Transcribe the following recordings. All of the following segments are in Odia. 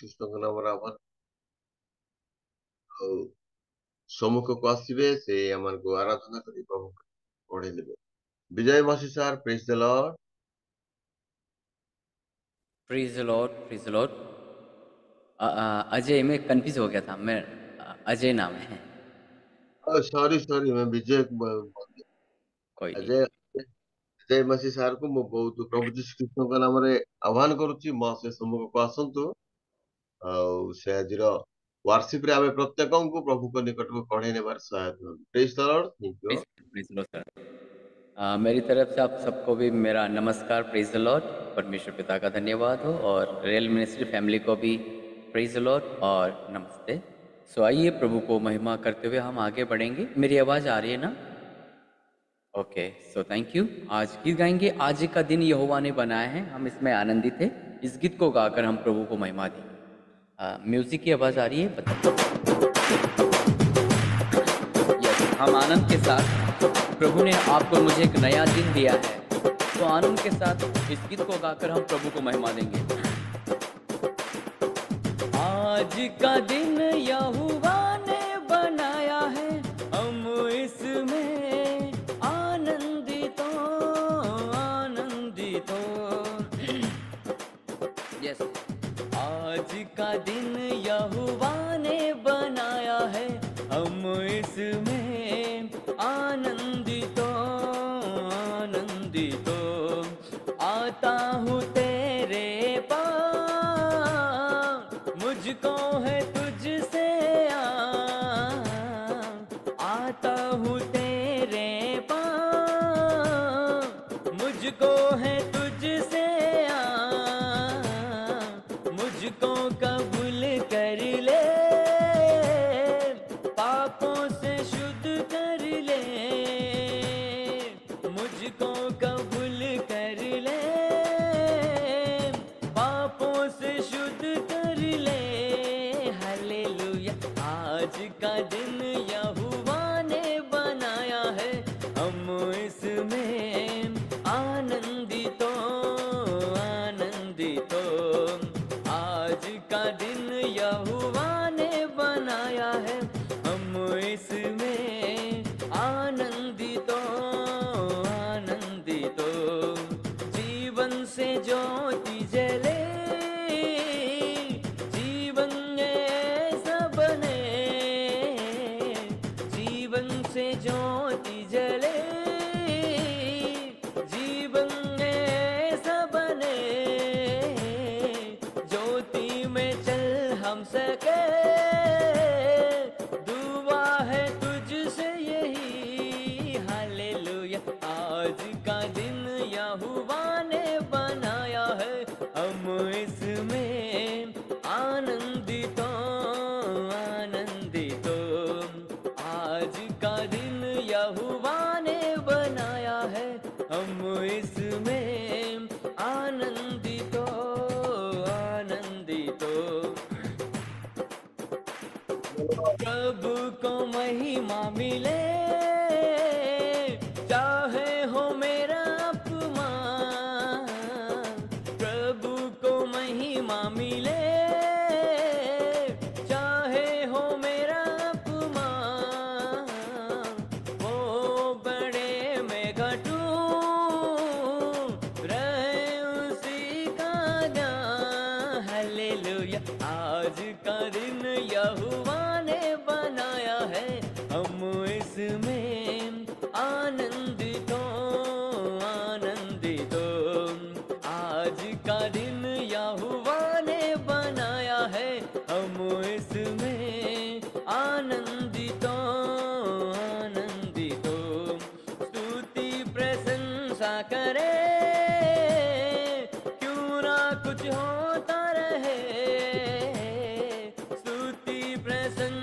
ଖ୍ରୀଷ୍ଟଙ୍କ ନାମରେ ଆହ୍ୱାନ ଆଉ ସମ୍ମୁଖକୁ ଆସିବେ ସେ ଆମକୁ ଆରାଧନା କରି ପ୍ରଭୁ ପଢେଇ ଦେବେ। Vijay Masih sir, praise the Lord. Praise the Lord, praise the Lord. Ajay, मैं कंफ्यूज हो गया था। मैं अजय नाम है। सॉरी सॉरी, मैं विजय कोई नहीं। अजय विजय मसी सर को ମୁଁ ବହୁତ ପ୍ରଭୁ ଯୀଶୁ ଖ୍ରୀଷ୍ଟଙ୍କ ନାମରେ ଆହ୍ୱାନ କରୁଛି, ମୋ ସେ ସମ୍ମୁଖକୁ ଆସନ୍ତୁ ଆଉ ସେ ଆଜିର ୱାର୍ସିପ ରେ ଆମେ ପ୍ରତ୍ୟେକଙ୍କୁ ପ୍ରଭୁଙ୍କ ନିକଟକୁ କଢେଇ ନେବାର ସହାୟତା ହବୁ। Praise the Lord. Thank you. Praise the Lord sir. मेरी तरफ से आप सबको भी मेरा नमस्कार, प्रेज द लॉर्ड। परमेश्वर पिता का धन्यवाद हो, और रियल मिनिस्ट्री फैमिली को भी प्रेज द लॉर्ड और नमस्ते। सो आइए प्रभु को महिमा करते हुए हम आगे बढ़ेंगे। मेरी आवाज़ आ रही है ना? Okay, so thank you. आज गीत गाएंगे, आज का दिन यहोवा ने बनाया है, हम इसमें आनंदित थे। इस गीत को गाकर हम प्रभु को महिमा देंगे। म्यूजिक की आवाज़ आ रही है? यस, हम आनंद के साथ, प्रभु ने आपको मुझे एक नया दिन दिया है, तो आनंद के साथ इस गीत को गाकर हम प्रभु को महिमा देंगे। आज का दिन यहोवा ने बनाया है, हम इसमें आनंदित हो, आनंदित हो। यस, आज का दिन यहोवा ने बनाया है, हम इसमें आनंदित हो, आनंदित हो। आता हूँ तेरे पास, मुझको है तुझसे आता हूँ तेरे पास, मुझको है तुझसे मुझको कबूल कर ले, पापों से शुद्ध कर ले, मुझको कबूल कर ले, पापों से शुद्ध कर ले। हालेलुया। आज का दिन यहोवा ने बनाया है, हम इसमें आनंदित हो, आनंदित हो। आज का दिन यहोवा ने बनाया है, हम इसमें आनंदित हो, आनंदित हो। जीवन से ज्योति जले, जीवन ऐसा बने, जीवन से ज्योति जले, जीवन ऐसा बने, ज्योति में चल हम सके, दुआ है तुझसे यही। हालेलुया। आज का दिन यहोवा ने बनाया है, हम इसमें आनंदित हो, आनंदित हो। आज का दिन यहोवा ने बनाया है, हम इसमें आनंदित हो, आनंदित हो। प्रभु को महिमा मिले, चाहे हो मेरा अपमान, प्रभु को महिमा मिले, चाहे हो मेरा अपमान। वो बड़े में घटूं, रहे उसी का ध्यान। हालेलुया। आज का दिन यहोवा ने बनाया है, हम इसमें आनंदित हो, आनंदित हो। आज का दिन यहोवा ने बनाया है, हम इसमें आनंदित हो, आनंदित हो। स्तुति प्रशंसा करे, क्यों ना कुछ होता रहे, स्तुति प्रशंसा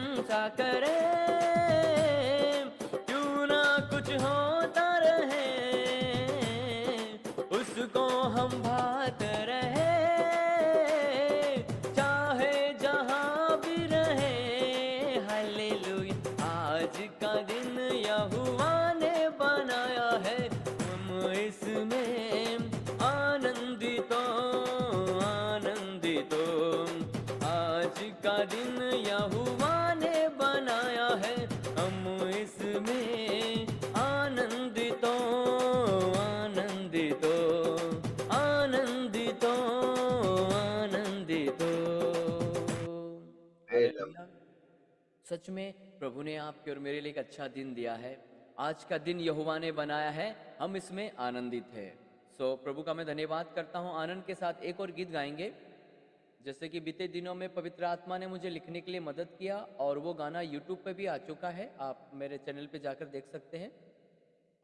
का दिन यहोवा ने बनाया है, हम इसमें आनंदित हो, आनंदित हो, आनंदित हो, आनंदित हो। हालेलुया। सच में प्रभु ने आपके और मेरे लिए एक अच्छा दिन दिया है। आज का दिन यहोवा ने बनाया है, हम इसमें आनंदित है। सो प्रभु का मैं धन्यवाद करता हूँ। आनंद के साथ एक और गीत गाएंगे। जैसे कि बीते दिनों में पवित्र आत्मा ने मुझे लिखने के लिए मदद किया और वो गाना यूट्यूब पे भी आ चुका है, आप मेरे चैनल पे जाकर देख सकते हैं।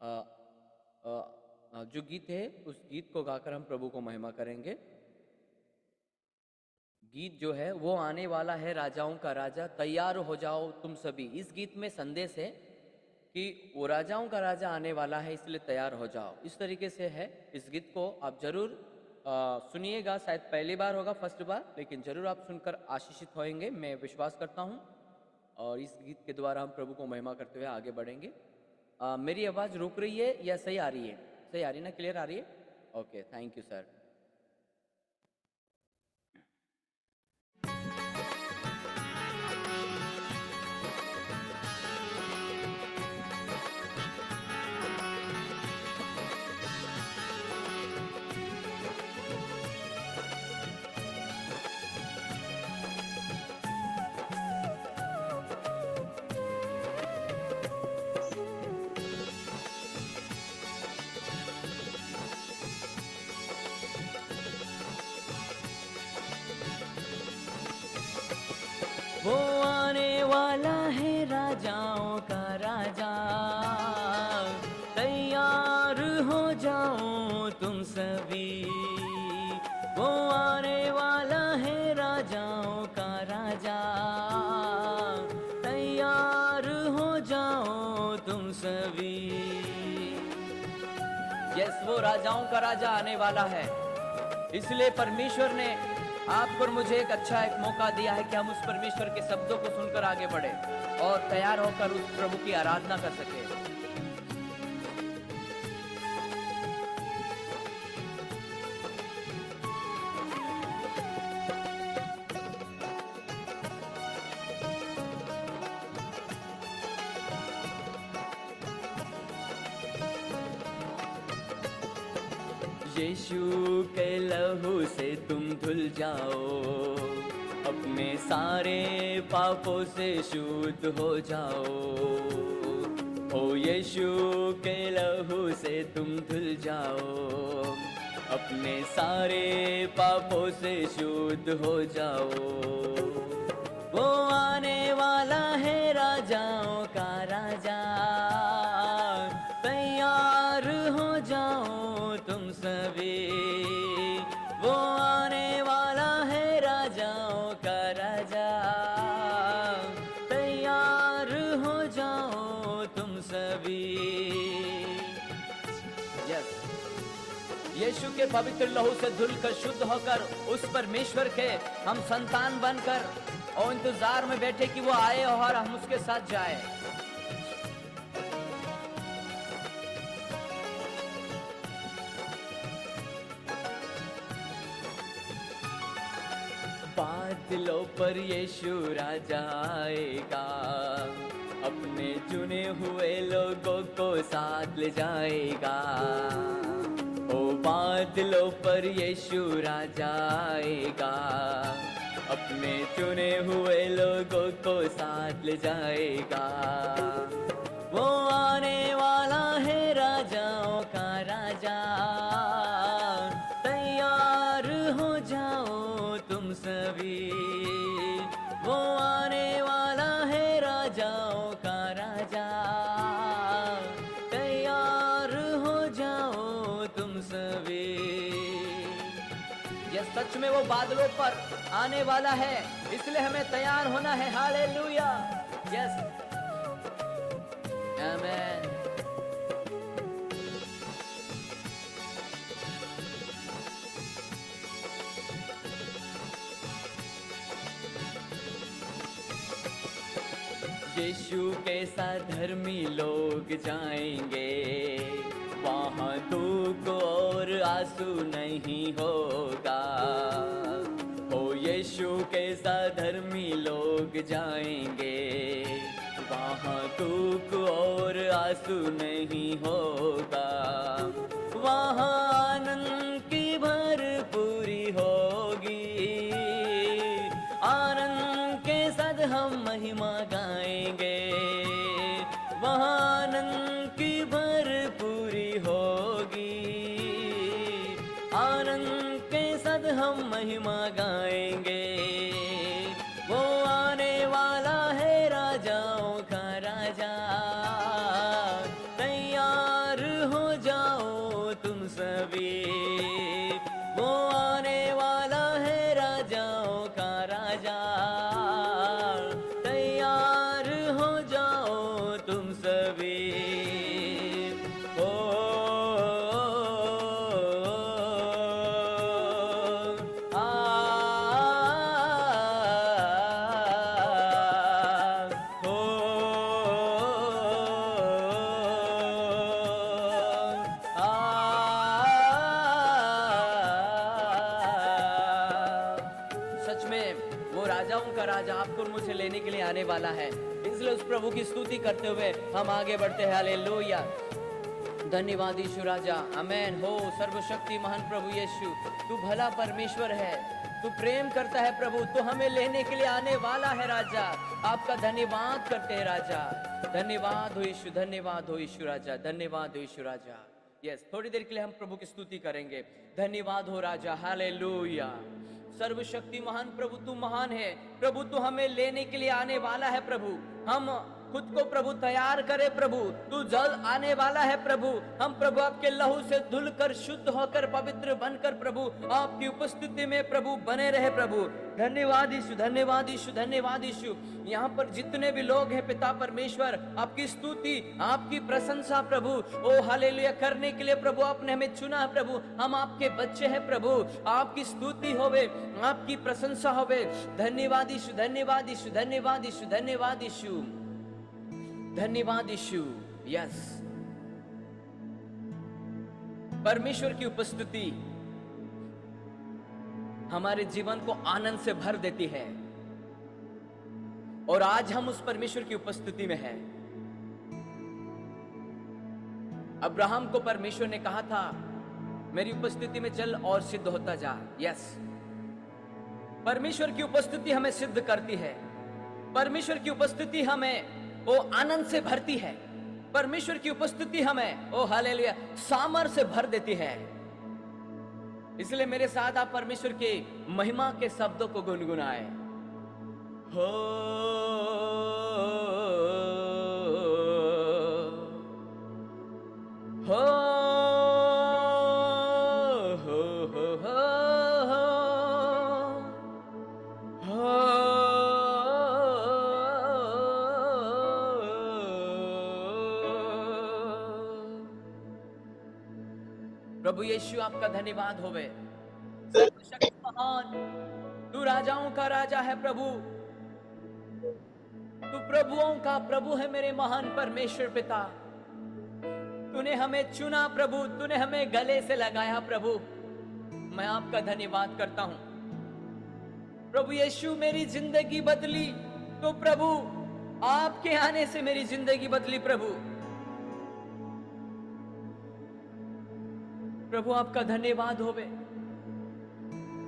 अ, जो गीत है उस गीत को गाकर हम प्रभु को महिमा करेंगे। गीत जो है वो आने वाला है, राजाओं का राजा, तैयार हो जाओ तुम सभी। इस गीत में संदेश है कि वो राजाओं का राजा आने वाला है, इसलिए तैयार हो जाओ। इस तरीके से है। इस गीत को आप जरूर सुनिएगा। शायद पहली बार होगा, फर्स्ट बार, लेकिन जरूर आप सुनकर आशीषित होंगे, मैं विश्वास करता हूँ। और इस गीत के द्वारा हम प्रभु को महिमा करते हुए आगे बढ़ेंगे। मेरी आवाज़ रुक रही है या सही आ रही है? सही आ रही है ना? क्लियर आ रही है? Okay, thank you sir. वो आने वाला है राजाओं का राजा, तैयार हो जाओ तुम सभी। वो आने वाला है राजाओं का राजा, तैयार हो जाओ तुम सभी। यस, वो राजाओं का राजा आने वाला है, इसलिए परमेश्वर ने आपको और मुझे एक मौका दिया है कि हम उस परमेश्वर के शब्दों को सुनकर आगे बढ़े और तैयार होकर उस प्रभु की आराधना कर सके। यीशु के लहू से तुम धुल जाओ, अपने सारे पापों से शुद्ध हो जाओ। ओ यीशु के लहू से तुम धुल जाओ, अपने सारे पापों से शुद्ध हो जाओ। वो आने वाला है राजाओं का राजा, तैयार हो जाओ तुम सभी। वो आने वाला है राजाओं का राजा, तैयार हो जाओ तुम सभी। यस, यीशु के पवित्र लहू से धुलकर शुद्ध होकर उस परमेश्वर के हम संतान बनकर और इंतजार में बैठे कि वो आए और हम उसके साथ जाए। बादलों पर यीशु राजा आएगा, अपने चुने हुए लोगों को साथ ले जाएगा। ओ बादलों पर यीशु राजा आएगा, अपने चुने हुए लोगों को साथ ले जाएगा। वो आने वाला है राजाओं का राजा, तैयार हो जाओ तुम सभी। वो आने वाला है राजाओं का राजा, तैयार हो जाओ तुम सभी। यह सच में वो बादलों पर आने वाला है, इसलिए हमें तैयार होना है। हालेलुया, यस, आमेन। यीशु के साथ धर्मी लोग जाएंगे, वहाँ दुख और आंसू नहीं होगा। ओ यीशु यीशु के साथ धर्मी लोग जाएंगे, वहाँ दुख और आंसू नहीं होगा, वहाँ आनंद की भरपूरी होगी। आनंद के साथ हम महिमा गाएंगे, वहाँ आनंद की भरपूरी होगी। आनंद के साथ हम महिमा गाएंगे, वो आने वाला है राजाओं का राजा। तैयार हो जाओ तुम सभी, वो आने वाला है राजाओं का राजा। तैयार हो जाओ तुम सभी। ओ आ ओ सच में वो राजाओं का राजा आपको और मुझे लेने के लिए आने वाला है। इसलिए उस प्रभु की स्तुति करते हुए हम आगे बढ़ते हैं। हालेलुया। धन्यवाद यीशु राजा। आमेन हो। सर्वशक्ति महान प्रभु यीशु, तू भला परमेश्वर है, तू प्रेम करता है प्रभु, तू हमें लेने के लिए आने वाला है राजा। आपका धन्यवाद करते हैं राजा। धन्यवाद हो यीशु, धन्यवाद हो यीशु राजा, धन्यवाद हो यीशु राजा। यस, थोड़ी देर के लिए हम प्रभु की स्तुति करेंगे। धन्यवाद हो राजा। हालेलुया। सर्वशक्ति महान प्रभु, तू महान है प्रभु, तू हमें लेने के लिए आने वाला है प्रभु। हम खुद को प्रभु तैयार करे प्रभु, तू जल्द आने वाला है प्रभु। हम प्रभु आपके लहू से धुलकर शुद्ध होकर पवित्र बनकर प्रभु आपकी उपस्थिति में प्रभु बने रहे प्रभु। धन्यवाद यीशु, धन्यवाद यीशु, धन्यवाद यीशु। यहाँ पर जितने भी लोग हैं पिता परमेश्वर, आपकी स्तुति, आपकी प्रशंसा प्रभु, ओ हालेलुया करने के लिए प्रभु आपने हमें चुना है प्रभु। हम आपके बच्चे हैं प्रभु, आपकी स्तुति होवे, आपकी प्रशंसा होवे। धन्यवाद यीशु, धन्यवाद यीशु, धन्यवाद यीशु, धन्यवाद यीशु, धन्यवाद यीशु। यस, परमेश्वर की उपस्थिति हमारे जीवन को आनंद से भर देती है, और आज हम उस परमेश्वर की उपस्थिति में हैं। अब्राहम को परमेश्वर ने कहा था, मेरी उपस्थिति में चल और सिद्ध होता जा। यस, परमेश्वर की उपस्थिति हमें सिद्ध करती है। परमेश्वर की उपस्थिति हमें वो आनंद से भरती है। परमेश्वर की उपस्थिति हमें ओ हालेलुया सामर्थ से भर देती है। इसलिए मेरे साथ आप परमेश्वर के महिमा के शब्दों को गुनगुनाए। हो हो प्रभु यीशु, आपका धन्यवाद होवे। सर्वशक्ति महान, तू राजाओं का राजा है प्रभु, तू प्रभुओं का प्रभु है मेरे महान परमेश्वर पिता। तूने हमें चुना प्रभु, तूने हमें गले से लगाया प्रभु। मैं आपका धन्यवाद करता हूं प्रभु यीशु। मेरी जिंदगी बदली तो प्रभु आपके आने से मेरी जिंदगी बदली प्रभु। प्रभु आपका धन्यवाद होवे।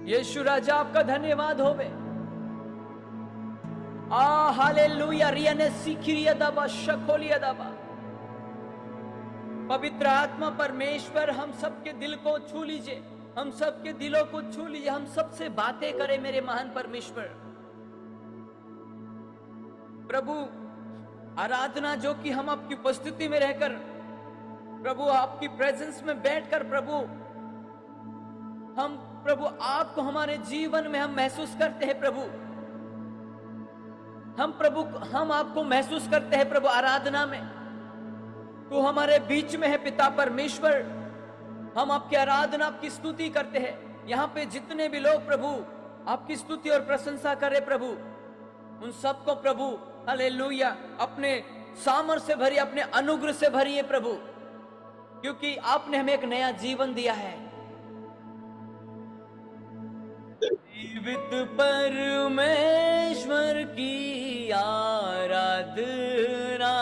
यीशु राजा आपका धन्यवाद होवे। आ हालेलुया। रियने सीखिरिया दबा शकोलिया दबा। पवित्र आत्मा परमेश्वर हम सबके दिल को छू लीजिए, हम सबके दिलों को छू लीजिए, हम सबसे बातें करें मेरे महान परमेश्वर। प्रभु आराधना जो कि हम आपकी उपस्थिति में रहकर प्रभु आपकी प्रेजेंस में बैठकर प्रभु हम प्रभु आपको हमारे जीवन में हम महसूस करते हैं प्रभु। हम आपको महसूस करते हैं प्रभु आराधना में। तू हमारे बीच में है पिता परमेश्वर। हम आपकी आराधना, आपकी स्तुति करते हैं। यहाँ पे जितने भी लोग प्रभु आपकी स्तुति और प्रशंसा करे प्रभु, उन सबको प्रभु हालेलुया अपने सामर्थ से भरिए, अपने अनुग्रह से भरिए प्रभु, क्योंकि आपने हमें एक नया जीवन दिया है। जीवित परमेश्वर की आराधना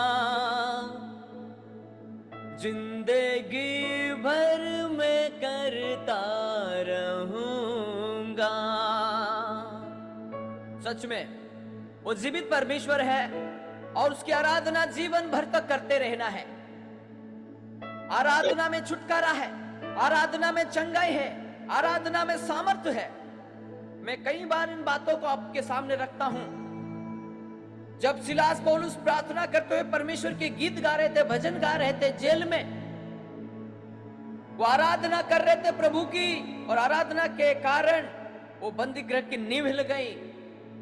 जिंदगी भर मैं करता रहूंगा। सच में वो जीवित परमेश्वर है और उसकी आराधना जीवन भर तक करते रहना है। आराधना में छुटकारा है, आराधना में चंगाई है, आराधना में सामर्थ्य है। मैं कई बार इन बातों को आपके सामने रखता हूं। जब सिलास पौलुस प्रार्थना करते हुए परमेश्वर के गीत गा रहे थे, भजन गा रहे थे जेल में, वो आराधना कर रहे थे प्रभु की, और आराधना के कारण वो बंदी गृह की नींव हिल गई,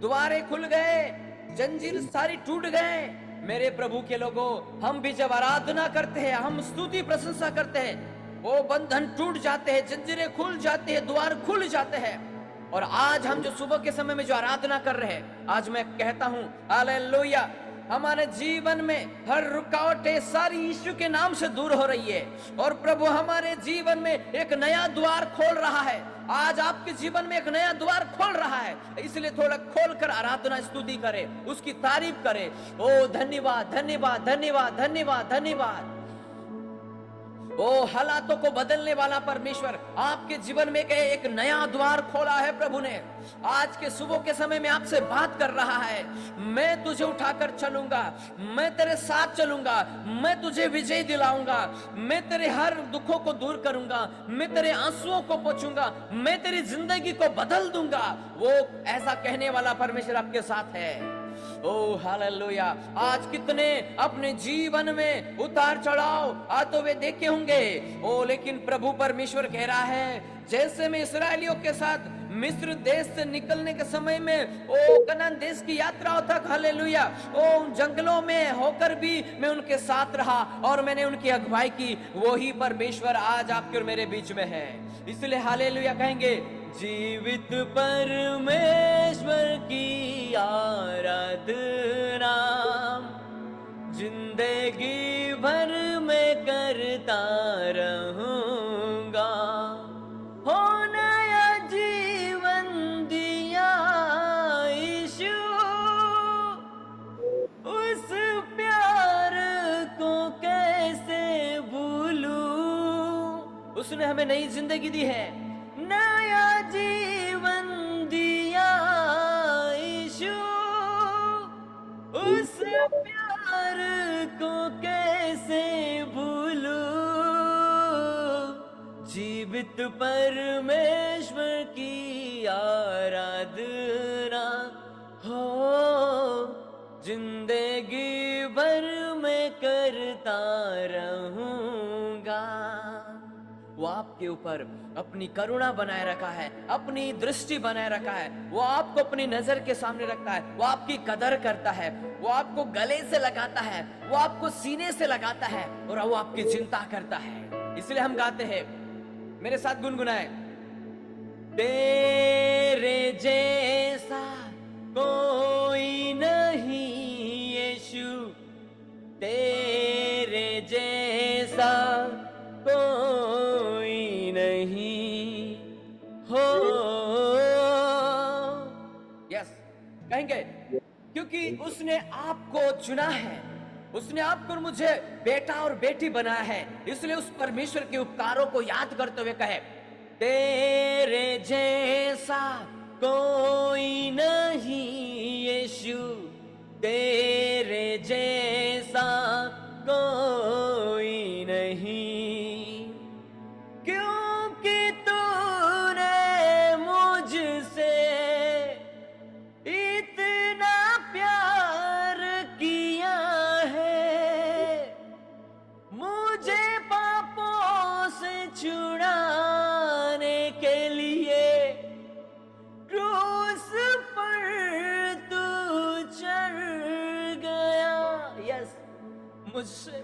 द्वारे खुल गए, जंजीर सारी टूट गए। मेरे प्रभु के लोगों, हम भी जब आराधना करते हैं, हम स्तुति प्रशंसा करते हैं, वो बंधन टूट जाते हैं, जंजीरें खुल जाती है, द्वार खुल जाते हैं। और आज हम जो सुबह के समय में जो आराधना कर रहे हैं, आज मैं कहता हूं हालेलुया, हमारे जीवन में हर रुकावटें सारी यीशु के नाम से दूर हो रही है, और प्रभु हमारे जीवन में एक नया द्वार खोल रहा है। आज आपके जीवन में एक नया द्वार खोल रहा है, इसलिए थोड़ा खोलकर आराधना स्तुति करें, उसकी तारीफ करें। ओ धन्यवाद धन्यवाद धन्यवाद धन्यवाद धन्यवाद। ओ हालातों को बदलने वाला परमेश्वर आपके जीवन में एक नया द्वार खोला है प्रभु ने। आज के सुबह के समय में आपसे बात कर रहा है, मैं तुझे उठाकर चलूंगा, मैं तेरे साथ चलूंगा, मैं तुझे विजय दिलाऊंगा, मैं तेरे हर दुखों को दूर करूंगा, मैं तेरे आंसुओं को पोंछूंगा, मैं तेरी जिंदगी को बदल दूंगा। वो ऐसा कहने वाला परमेश्वर आपके साथ है। ओ हालेलुया। आज कितने अपने जीवन में उतार चढ़ाव आते हुए देखे होंगे, ओ लेकिन प्रभु परमेश्वर कह रहा है, जैसे मैं इसराइलियों के साथ मिस्र देश से निकलने के समय में ओ कनान देश की यात्रा तक, हालेलुया, ओ जंगलों में होकर भी मैं उनके साथ रहा और मैंने उनकी अगुवाई की, वही परमेश्वर आज आपके और मेरे बीच में है। इसलिए हालेलुया कहेंगे, जीवित परमेश्वर की आराधना जिंदगी भर में करता रहूंगा। हो नया जीवन दिया यीशु, उस प्यार को कैसे भूलूं। उसने हमें नई जिंदगी दी है, नया जीवन दिया यीशु, उस प्यार को कैसे भूलूं। जीवित परमेश्वर की आराधना हो जिंदगी भर में करता रहूंगा। वो आपके ऊपर अपनी करुणा बनाए रखा है, अपनी दृष्टि बनाए रखा है, वो आपको अपनी नजर के सामने रखता है, वो आपकी कदर करता है, वो आपको गले से लगाता है, वो आपको सीने से लगाता है, और वो आपकी चिंता करता है। इसलिए हम गाते हैं, मेरे साथ गुनगुनाए, तेरे जैसा कोई नहीं यीशु, तेरे जैसा कोई नहीं हो। यस कहेंगे, क्योंकि उसने आपको चुना है, उसने आपको और मुझे बेटा और बेटी बनाया है। इसलिए उस परमेश्वर के उपकारों को याद करते हुए कहे, तेरे जैसा कोई नहीं यीशु, तेरे जैसा कोई नहीं, क्योंकि तूने मुझसे इतना प्यार किया है, मुझे पापों से छुड़ाने के लिए क्रूस पर तू चढ़ गया। यस,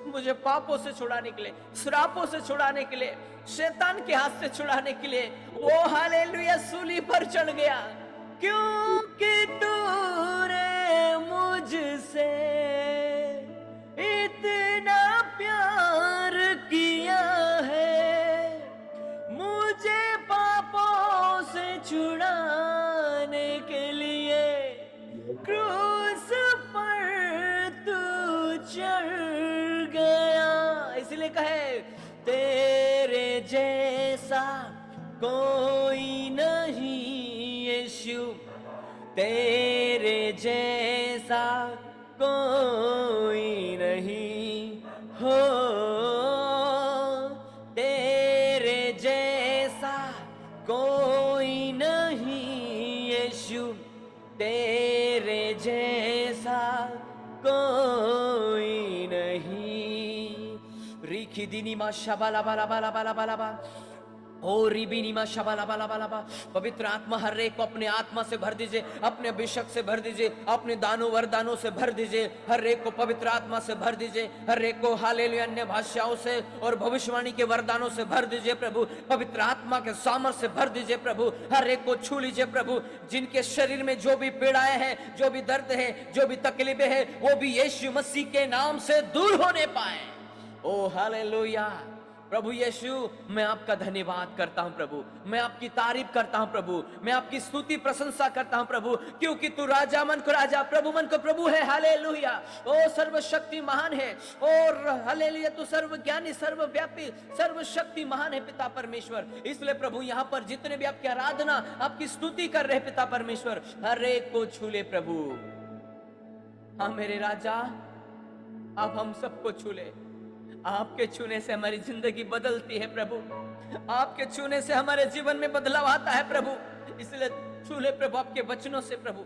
मुझे पापों से छुड़ाने के लिए, श्रापों से छुड़ाने के लिए, शैतान के हाथ से छुड़ाने के लिए वो हालेलुया सूली पर चढ़ गया, क्योंकि तूने मुझसे इतना प्यार किया है, मुझे पापों से छुड़ाने में कहे, तेरे जैसा कोई नहीं यीशु, तेरे जैसा कोई नहीं हो, तेरे जैसा कोई नहीं यीशु, तेरे जैसा कोई नहीं। रिखी दिनी मा शबाला बाला बाला बाला बाला बा, ओ रिबिनी मा शबाला बाला बाला बा। पवित्र आत्मा हर एक को अपने आत्मा से भर दीजिए, अपने अभिषेक से भर दीजिए, अपने दानों वरदानों से भर दीजिए। हर एक को पवित्र आत्मा से भर दीजिए, हर एक को हालेलुया अन्य भाषाओं से और भविष्यवाणी के वरदानों से भर दीजिए प्रभु। पवित्र आत्मा के सामर्थ्य से भर दीजिए प्रभु। हर एक को छू लीजिए प्रभु। जिनके शरीर में जो भी पीड़ाएं हैं, जो भी दर्द है, जो भी तकलीफें हैं, वो भी यीशु मसीह के नाम से दूर होने पाए। ओ हालेलुया प्रभु यीशु, मैं आपका धन्यवाद करता हूं प्रभु, मैं आपकी तारीफ करता हूं प्रभु, मैं आपकी स्तुति प्रशंसा करता हूं प्रभु, क्योंकि तू राजा मन को राजा, प्रभु मन को प्रभु है। हालेलुया। ओ सर्वशक्ति महान है, और हालेलुया तू सर्वज्ञानी, सर्वव्यापी, सर्वशक्ति महान है पिता परमेश्वर। इसलिए प्रभु यहाँ पर जितने भी आपकी आराधना, आपकी स्तुति कर रहे पिता परमेश्वर, हर एक को छू ले प्रभु। हाँ मेरे राजा, आप हम सबको छू ले। आपके छूने से हमारी जिंदगी बदलती है प्रभु, आपके छूने से हमारे जीवन में बदलाव आता है प्रभु। इसलिए छू ले प्रभु आपके वचनों से प्रभु।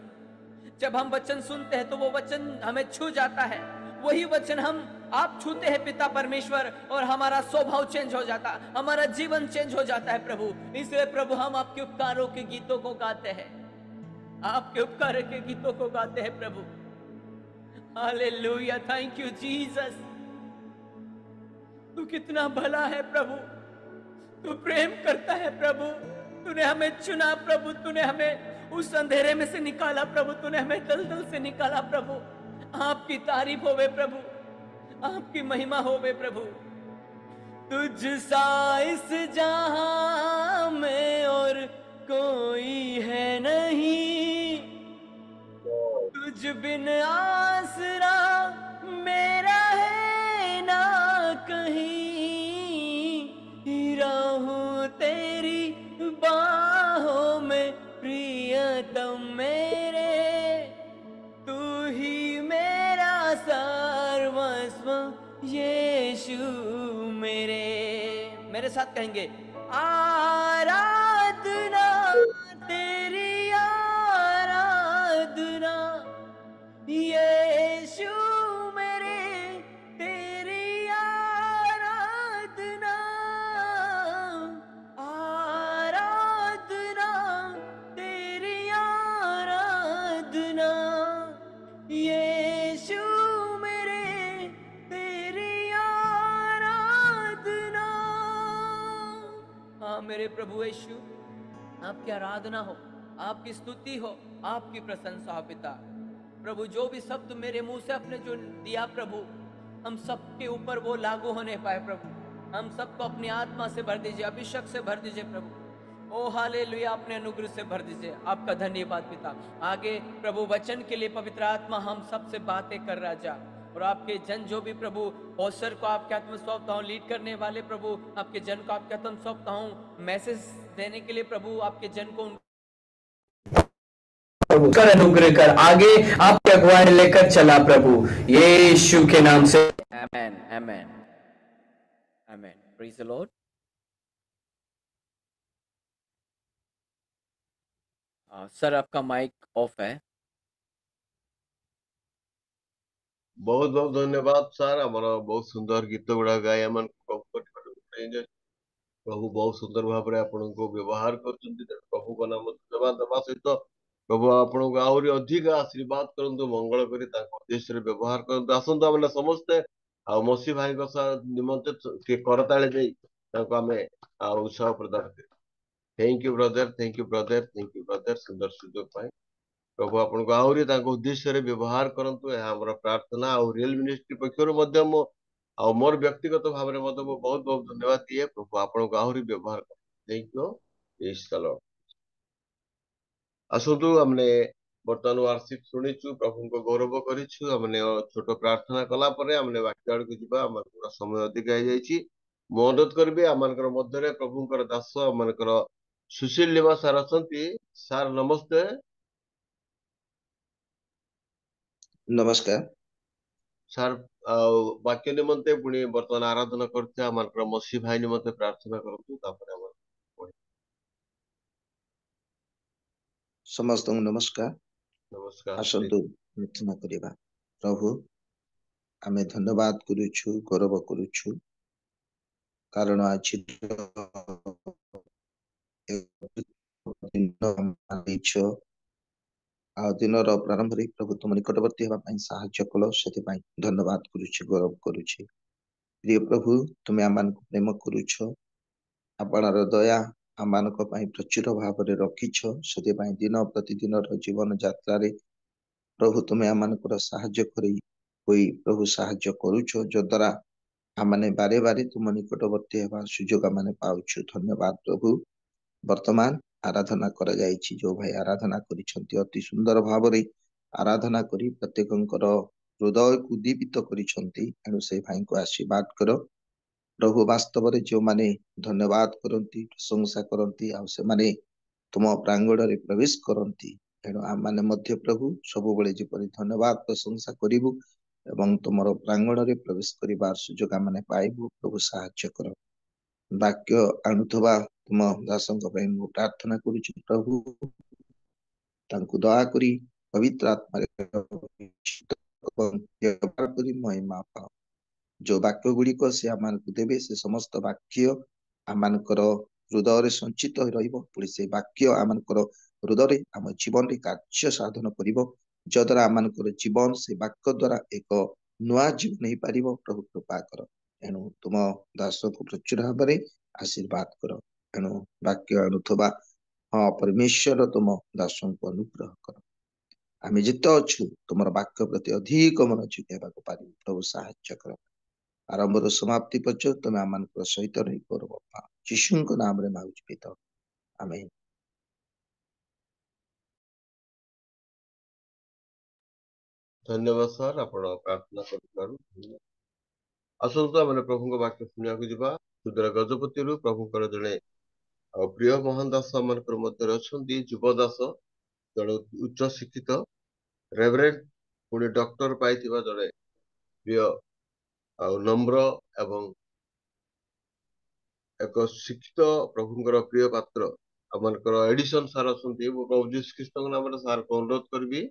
जब हम वचन सुनते हैं तो वो वचन हमें छू जाता है, वही वचन हम आप छूते हैं पिता परमेश्वर, और हमारा स्वभाव चेंज हो जाता, हमारा जीवन चेंज हो जाता है प्रभु। इसलिए प्रभु हम आपके उपकारों के गीतों को गाते हैं, आपके उपकारों के गीतों को गाते हैं प्रभु। Hallelujah, thank you Jesus. तू कितना भला है प्रभु, तू प्रेम करता है प्रभु। तूने हमें चुना प्रभु, तूने हमें उस अंधेरे में से निकाला प्रभु, तूने हमें दलदल से निकाला प्रभु। आपकी तारीफ होवे प्रभु, आपकी महिमा होवे प्रभु। तुझ सा इस जहां में और कोई है नहीं, तुझ बिन आसरा मेरा है ना कहीं। रहूं तेरी बाहों में प्रियतम मेरे, तू ही मेरा सर्वस्व यीशु मेरे साथ कहेंगे, आराधना तेरी आराधना यीशु मेरे, तेरी आराधना, आराधना तेरी आराधना यीशु मेरे, तेरी आराधना। हाँ मेरे प्रभु यीशु, आपकी आराधना हो, आपकी स्तुति हो, आपकी प्रशंसा हो पिता। प्रभु जो भी शब्द मेरे मुंह से अपने जो दिया प्रभु, हम सबके ऊपर वो लागू होने पाए प्रभु। हम सबको अपनी आत्मा से भर दीजिए, अभिषेक से भर दीजिए प्रभु। ओ हालेलुया, अपने अनुग्रह से भर दीजिए। आपका धन्यवाद पिता। आगे प्रभु वचन के लिए पवित्र आत्मा हम सबसे बातें कर राजा, और आपके जन जो भी प्रभु पोस्टर को आपके हाथ में सौंपता हूँ, लीड करने वाले प्रभु आपके जन को आपके हाथ में सौंपता हूँ, मैसेज देने के लिए प्रभु आपके जन को कर अनुग्रह कर, आगे आपके अगुवाई लेकर चला प्रभु, यीशु के नाम से amen amen amen. Praise the Lord. Sir आपका माइक ऑफ है। बहुत बहुत धन्यवाद सर, आमर बहुत सुंदर गीत गुड़ा गाई आम प्रभु बहुत सुंदर भाव में आपन को व्यवहार कर प्रभु का नाम धन्यवाद देवा सहित प्रभु आपन को आहरी अधिक आशीर्वाद करंतु, मंगल करी उद्देश्य व्यवहार करंतु। आसंतु आम समस्ते आ मसी भाई निमंते करताले दे आमे उत्साह प्रदान कर। Thank you brother, thank you brother, thank you brother, सुंदर सुजोग पाए प्रभु आपन को आहरी उद्देश्य व्यवहार करंतु, यह हमर प्रार्थना। आ रियल मिनिस्ट्री पक्षर मोर व्यक्तिगत भाव में बहुत बहुत धन्यवाद दिए। प्रभु आपन को आहरी व्यवहार कर। Thank you, praise the Lord. आसतु हमने ବର୍ତ୍ତମାନ ୱାର୍ସିପ ଶୁଣିଛୁ, ପ୍ରଭୁଙ୍କ ଗୌରବ କରିଛୁ। ଆମେ ଛୋଟ ପ୍ରାର୍ଥନା କଲା ପରେ ଆମେ ବାକ୍ୟ ଆଡକୁ ଯିବା। ଆମର ସମୟ ଅଧିକ ହେଇଯାଇଛି। ମୁଁ ଅନୁରୋଧ କରିବି ଆମମାନଙ୍କର ମଧ୍ୟରେ ପ୍ରଭୁଙ୍କର ଦାସ ଆମମାନଙ୍କର ସୁଶୀଲ ନିବାସ ସାର୍ ଅଛନ୍ତି। ସାର୍ ନମସ୍ତେ। ନମସ୍କାର ସାର୍, ଆଉ ବାକ୍ୟ ନିମନ୍ତେ ପୁଣି ବର୍ତ୍ତମାନ ଆରାଧନା କରୁଥିବା ଆମମାନଙ୍କର ମସି ଭାଇ ନିମନ୍ତେ ପ୍ରାର୍ଥନା କରନ୍ତୁ, ତାପରେ ଆମର ସମସ୍ତଙ୍କୁ ନମସ୍କାର। ନମସ୍କାର। ଆସନ୍ତୁ ପ୍ରାର୍ଥନା କରିବା। ପ୍ରଭୁ, ଆମେ ଧନ୍ୟବାଦ କରୁଛୁ, ଗୌରବ କରୁଛୁ, କାରଣ ଆଜି ଆଉ ଦିନର ପ୍ରାରମ୍ଭରେ ପ୍ରଭୁ ତୁମ ନିକଟବର୍ତ୍ତୀ ହେବା ପାଇଁ ସାହାଯ୍ୟ କଲ, ସେଥିପାଇଁ ଧନ୍ୟବାଦ କରୁଛି, ଗୌରବ କରୁଛି। ପ୍ରିୟ ପ୍ରଭୁ, ତୁମେ ଆମମାନଙ୍କୁ ପ୍ରେମ କରୁଛ, ଆପଣର ଦୟା ଆମମାନଙ୍କ ପାଇଁ ପ୍ରଚୁର ଭାବରେ ରଖିଛ। ସେଥିପାଇଁ ଦିନ ପ୍ରତିଦିନର ଜୀବନ ଯାତ୍ରାରେ ପ୍ରଭୁ ତୁମେ ଆମମାନଙ୍କର ସାହାଯ୍ୟ କରି ହୋଇ ପ୍ରଭୁ ସାହାଯ୍ୟ କରୁଛ, ଯଦ୍ୱାରା ଆମମାନେ ବାରେ ବାରେ ତୁମ ନିକଟବର୍ତ୍ତୀ ହେବା ସୁଯୋଗ ଆମମାନେ ପାଉଛୁ। ଧନ୍ୟବାଦ ପ୍ରଭୁ। ବର୍ତ୍ତମାନ ଆରାଧନା କରାଯାଇଛି, ଯୋଉ ଭାଇ ଆରାଧନା କରିଛନ୍ତି ଅତି ସୁନ୍ଦର ଭାବରେ ଆରାଧନା କରି ପ୍ରତ୍ୟେକଙ୍କର ହୃଦୟକୁ ଉଦ୍ଦୀପିତ କରିଛନ୍ତି। ଏଣୁ ସେ ଭାଇଙ୍କୁ ଆଶୀର୍ବାଦ କର ପ୍ରଭୁ। ବାସ୍ତବରେ ଯେଉଁମାନେ ଧନ୍ୟବାଦ କରନ୍ତି, ପ୍ରଶଂସା କରନ୍ତି, ଆଉ ସେମାନେ ତୁମ ପ୍ରାଙ୍ଗଣରେ ପ୍ରବେଶ କରନ୍ତି, ଏଣୁ ଆମମାନେ ମଧ୍ୟ ପ୍ରଭୁ ସବୁବେଳେ ଯେପରି ଧନ୍ୟବାଦ ପ୍ରଶଂସା କରିବୁ ଏବଂ ତୁମର ପ୍ରାଙ୍ଗଣରେ ପ୍ରବେଶ କରିବାର ସୁଯୋଗ ଆମମାନେ ପାଇବୁ। ପ୍ରଭୁ ସାହାଯ୍ୟ କର। ବାକ୍ୟ ଆଣୁଥିବା ତୁମ ଦାସଙ୍କ ପାଇଁ ମୁଁ ପ୍ରାର୍ଥନା କରୁଛି ପ୍ରଭୁ, ତାଙ୍କୁ ଦୟାକରି ପବିତ୍ର ଆତ୍ମାରେ ବ୍ୟବହାର କରି ମହିମା ପାଅ। ଯୋଉ ବାକ୍ୟ ଗୁଡିକ ସେ ଆମମାନଙ୍କୁ ଦେବେ, ସେ ସମସ୍ତ ବାକ୍ୟ ଆମମାନଙ୍କର ହୃଦୟରେ ସଞ୍ଚିତ ହୋଇ ରହିବ। ପୁଣି ସେ ବାକ୍ୟ ଆମମାନଙ୍କର ହୃଦୟରେ ଆମ ଜୀବନରେ କାର୍ଯ୍ୟ ସାଧନ କରିବ, ଯଦ୍ୱାରା ଆମମାନଙ୍କର ଜୀବନ ସେ ବାକ୍ୟ ଦ୍ୱାରା ଏକ ନୂଆ ଜୀବନ ହେଇପାରିବ। ପ୍ରଭୁ କୃପା କର। ଏଣୁ ତୁମ ଦାସକୁ ପ୍ରଚୁର ଭାବରେ ଆଶୀର୍ବାଦ କର। ଏଣୁ ବାକ୍ୟ ଆଣୁଥିବା ପରମେଶ୍ୱର ତୁମ ଦାସଙ୍କୁ ଅନୁଗ୍ରହ କର। ଆମେ ଯେତେ ଅଛୁ ତୁମର ବାକ୍ୟ ପ୍ରତି ଅଧିକ ମନୋଯୋଗୀ ହେବାକୁ ପାରିବୁ। ପ୍ରଭୁ ସାହାଯ୍ୟ କର। ଆରମ୍ଭରୁ ସମାପ୍ତି ପର୍ଯ୍ୟନ୍ତ ତୁମେ ଆମମାନଙ୍କର ସହିତ ରହି ଗୌରବ ପାଅ। ଯୀଶୁଙ୍କ ନାମରେ ମାଗୁଛି ପିତା, ଆମେନ୍। ଧନ୍ୟବାଦ ସାର୍, ଆପଣ ପ୍ରାର୍ଥନା କରିଥିବାରୁ। ଆସନ୍ତୁ ଆମେ ପ୍ରଭୁଙ୍କ ବାକ୍ୟ ଶୁଣିବାକୁ ଯିବା। ସୁଦୂର ଗଜପତିରୁ ପ୍ରଭୁଙ୍କର ଜଣେ ପ୍ରିୟ ମହାନ ଦାସ ଆମମାନଙ୍କର ମଧ୍ୟରେ ଅଛନ୍ତି। ଯୁବ ଦାସ, ଜଣେ ଉଚ୍ଚ ଶିକ୍ଷିତ ରେଭରେଣ୍ଡ, ପୁଣି ଡକ୍ଟର ପାଇଥିବା ଜଣେ ପ୍ରିୟ ଆଉ ନମ୍ର ଏବଂ ଏକ ଶିକ୍ଷିତ ପ୍ରଭୁଙ୍କର ପ୍ରିୟ ପାତ୍ର ଆମମାନଙ୍କର ଏଡିସନ ସାର୍ ଅଛନ୍ତି। ମୁଁ ପ୍ରଭୁ ଯୀଶୁ ଖ୍ରୀଷ୍ଟଙ୍କ ନାମରେ ସାର୍ଙ୍କୁ ଅନୁରୋଧ କରିବି,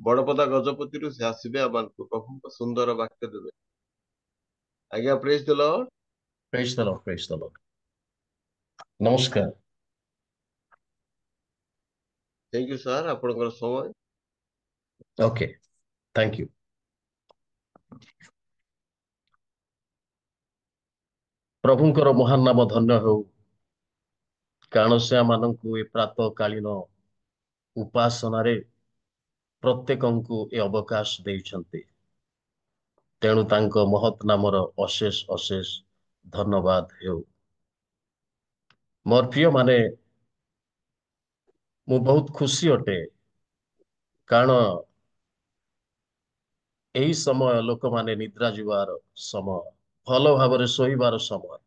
ବଡପଦା ଗଜପତିରୁ ସେ ଆସିବେ, ଆମମାନଙ୍କୁ ପ୍ରଭୁଙ୍କ ସୁନ୍ଦର ବାକ୍ୟ ଦେବେ। ଆଜ୍ଞା, praise the Lord. Praise the Lord, praise the Lord. ନମସ୍କାର। ଥ୍ୟାଙ୍କ ୟୁ ସାର୍, ଆପଣଙ୍କର ସମୟ। Okay, thank you. ପ୍ରଭୁଙ୍କର ମହାନ ନାମ ଧନ୍ୟ ହେଉ, କାରଣ ସେ ଆମମାନଙ୍କୁ ଏ ପ୍ରାତଃ କାଳୀନ ଉପାସନାରେ ପ୍ରତ୍ୟେକଙ୍କୁ ଏ ଅବକାଶ ଦେଇଛନ୍ତି। ତେଣୁ ତାଙ୍କ ମହତ୍ ନାମର ଅଶେଷ ଅଶେଷ ଧନ୍ୟବାଦ ହେଉ। ମୋର ପ୍ରିୟ ମାନେ, ମୁଁ ବହୁତ ଖୁସି ଅଟେ, କାରଣ ଏହି ସମୟ ଲୋକମାନେ ନିଦ୍ରା ଯିବାର ସମୟ, ଭଲ ଭାବରେ ଶୋଇବାର ସମୟ।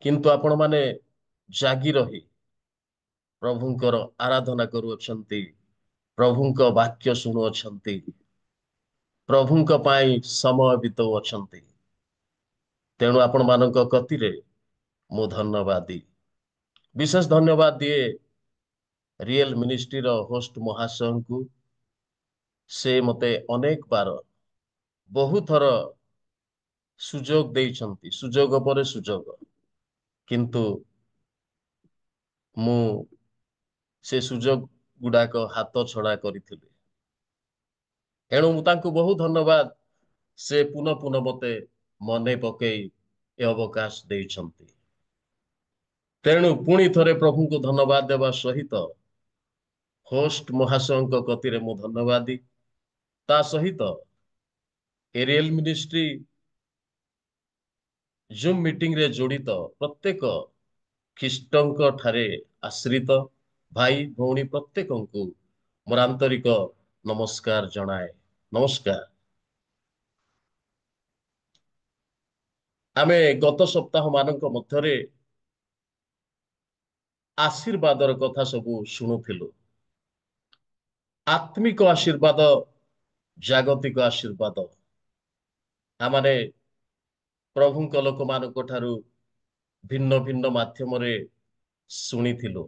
କିନ୍ତୁ ଆପଣମାନେ ଜାଗି ରହି ପ୍ରଭୁଙ୍କର ଆରାଧନା କରୁଅଛନ୍ତି, ପ୍ରଭୁଙ୍କ ବାକ୍ୟ ଶୁଣୁଅଛନ୍ତି, ପ୍ରଭୁଙ୍କ ପାଇଁ ସମୟ ବିତାଉଅଛନ୍ତି। ତେଣୁ ଆପଣମାନଙ୍କ କତିରେ ମୁଁ ଧନ୍ୟବାଦୀ। ବିଶେଷ ଧନ୍ୟବାଦ ଦିଏ ରିଏଲ ମିନିଷ୍ଟ୍ରିର ହୋଷ୍ଟ ମହାଶୟଙ୍କୁ। ସେ ମୋତେ ଅନେକ ବାର, ବହୁ ଥର ସୁଯୋଗ ଦେଇଛନ୍ତି, ସୁଯୋଗ ପରେ ସୁଯୋଗ, କିନ୍ତୁ ମୁଁ ସେ ସୁଯୋଗ ଗୁଡାକ ହାତ ଛଡା କରିଥିଲି। ଏଣୁ ମୁଁ ତାଙ୍କୁ ବହୁତ ଧନ୍ୟବାଦ। ସେ ପୁନଃ ପୁନଃ ମୋତେ ମନେ ପକେଇ ଏ ଅବକାଶ ଦେଇଛନ୍ତି। ତେଣୁ ପୁଣି ଥରେ ପ୍ରଭୁଙ୍କୁ ଧନ୍ୟବାଦ ଦେବା ସହିତ ହୋଷ୍ଟ ମହାଶୟଙ୍କ କତିରେ ମୁଁ ଧନ୍ୟବାଦୀ। ତା ସହିତ ଏରିଏଲ ମିନିଷ୍ଟ୍ରି ଜୁମ୍ ମିଟିଂରେ ଜଡିତ ପ୍ରତ୍ୟେକ ଖ୍ରୀଷ୍ଟଙ୍କ ଠାରେ ଆଶ୍ରିତ ଭାଇ ଭଉଣୀ ପ୍ରତ୍ୟେକଙ୍କୁ ମୋର ଆନ୍ତରିକ ନମସ୍କାର ଜଣାଏ। ନମସ୍କାର। ଆମେ ଗତ ସପ୍ତାହ ମାନଙ୍କ ମଧ୍ୟରେ ଆଶୀର୍ବାଦର କଥା ସବୁ ଶୁଣୁଥିଲୁ। ଆତ୍ମିକ ଆଶୀର୍ବାଦ, ଜାଗତିକ ଆଶୀର୍ବାଦ। ଆମେ ପ୍ରଭୁଙ୍କ ଲୋକମାନଙ୍କ ଠାରୁ ଭିନ୍ନ ଭିନ୍ନ ମାଧ୍ୟମରେ ଶୁଣିଥିଲୁ।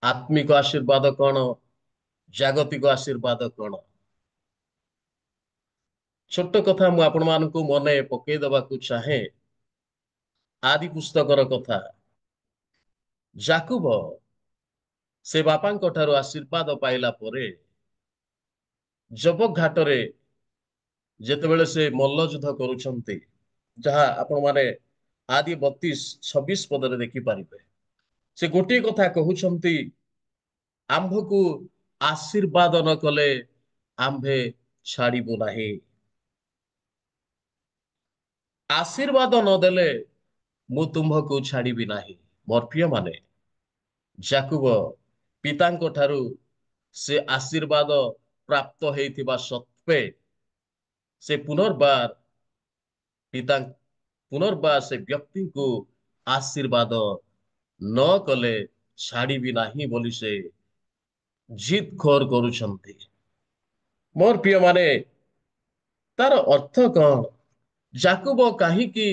ଆତ୍ମିକ ଆଶୀର୍ବାଦ କଣ, ଜାଗତିକ ଆଶୀର୍ବାଦ କଣ? ଛୋଟ କଥା ମୁଁ ଆପଣମାନଙ୍କୁ ମନେ ପକେଇ ଦେବାକୁ ଚାହେଁ। ଆଦି ପୁସ୍ତକର କଥା। ଯାକୁବ ସେ ବାପାଙ୍କ ଠାରୁ ଆଶୀର୍ବାଦ ପାଇଲା ପରେ ଜବକ ଘାଟରେ ଯେତେବେଳେ ସେ ମଲ୍ଲଯୁଦ୍ଧ କରୁଛନ୍ତି, ଯାହା ଆପଣମାନେ ଆଦି 32-26 ପଦରେ ଦେଖିପାରିବେ। ସେ ଗୋଟିଏ କଥା କହୁଛନ୍ତି, ଆମ୍ଭକୁ ଆଶୀର୍ବାଦ ନ କଲେ ଆମ୍ଭେ ଛାଡ଼ିବୁ ନାହିଁ। ଆଶୀର୍ବାଦ ନଦେଲେ ମୁଁ ତୁମ୍ଭକୁ ଛାଡ଼ିବି ନାହିଁ। ମୋର ପ୍ରିୟମାନେ, ଯାକୁବ ପିତାଙ୍କ ଠାରୁ ସେ ଆଶୀର୍ବାଦ ପ୍ରାପ୍ତ ହେଇଥିବା ସତ୍ତ୍ୱେ ସେ ପୁନର୍ବାର ସେ ବ୍ୟକ୍ତିଙ୍କୁ ଆଶୀର୍ବାଦ ନ କଲେ ଛାଡ଼ିବି ନାହିଁ ବୋଲି ସେ ଜିଦ୍ ଖୋର କରୁଛନ୍ତି। ମୋର ପ୍ରିୟମାନେ, ତାର ଅର୍ଥ କଣ? ଯାକୁବ କାହିଁକି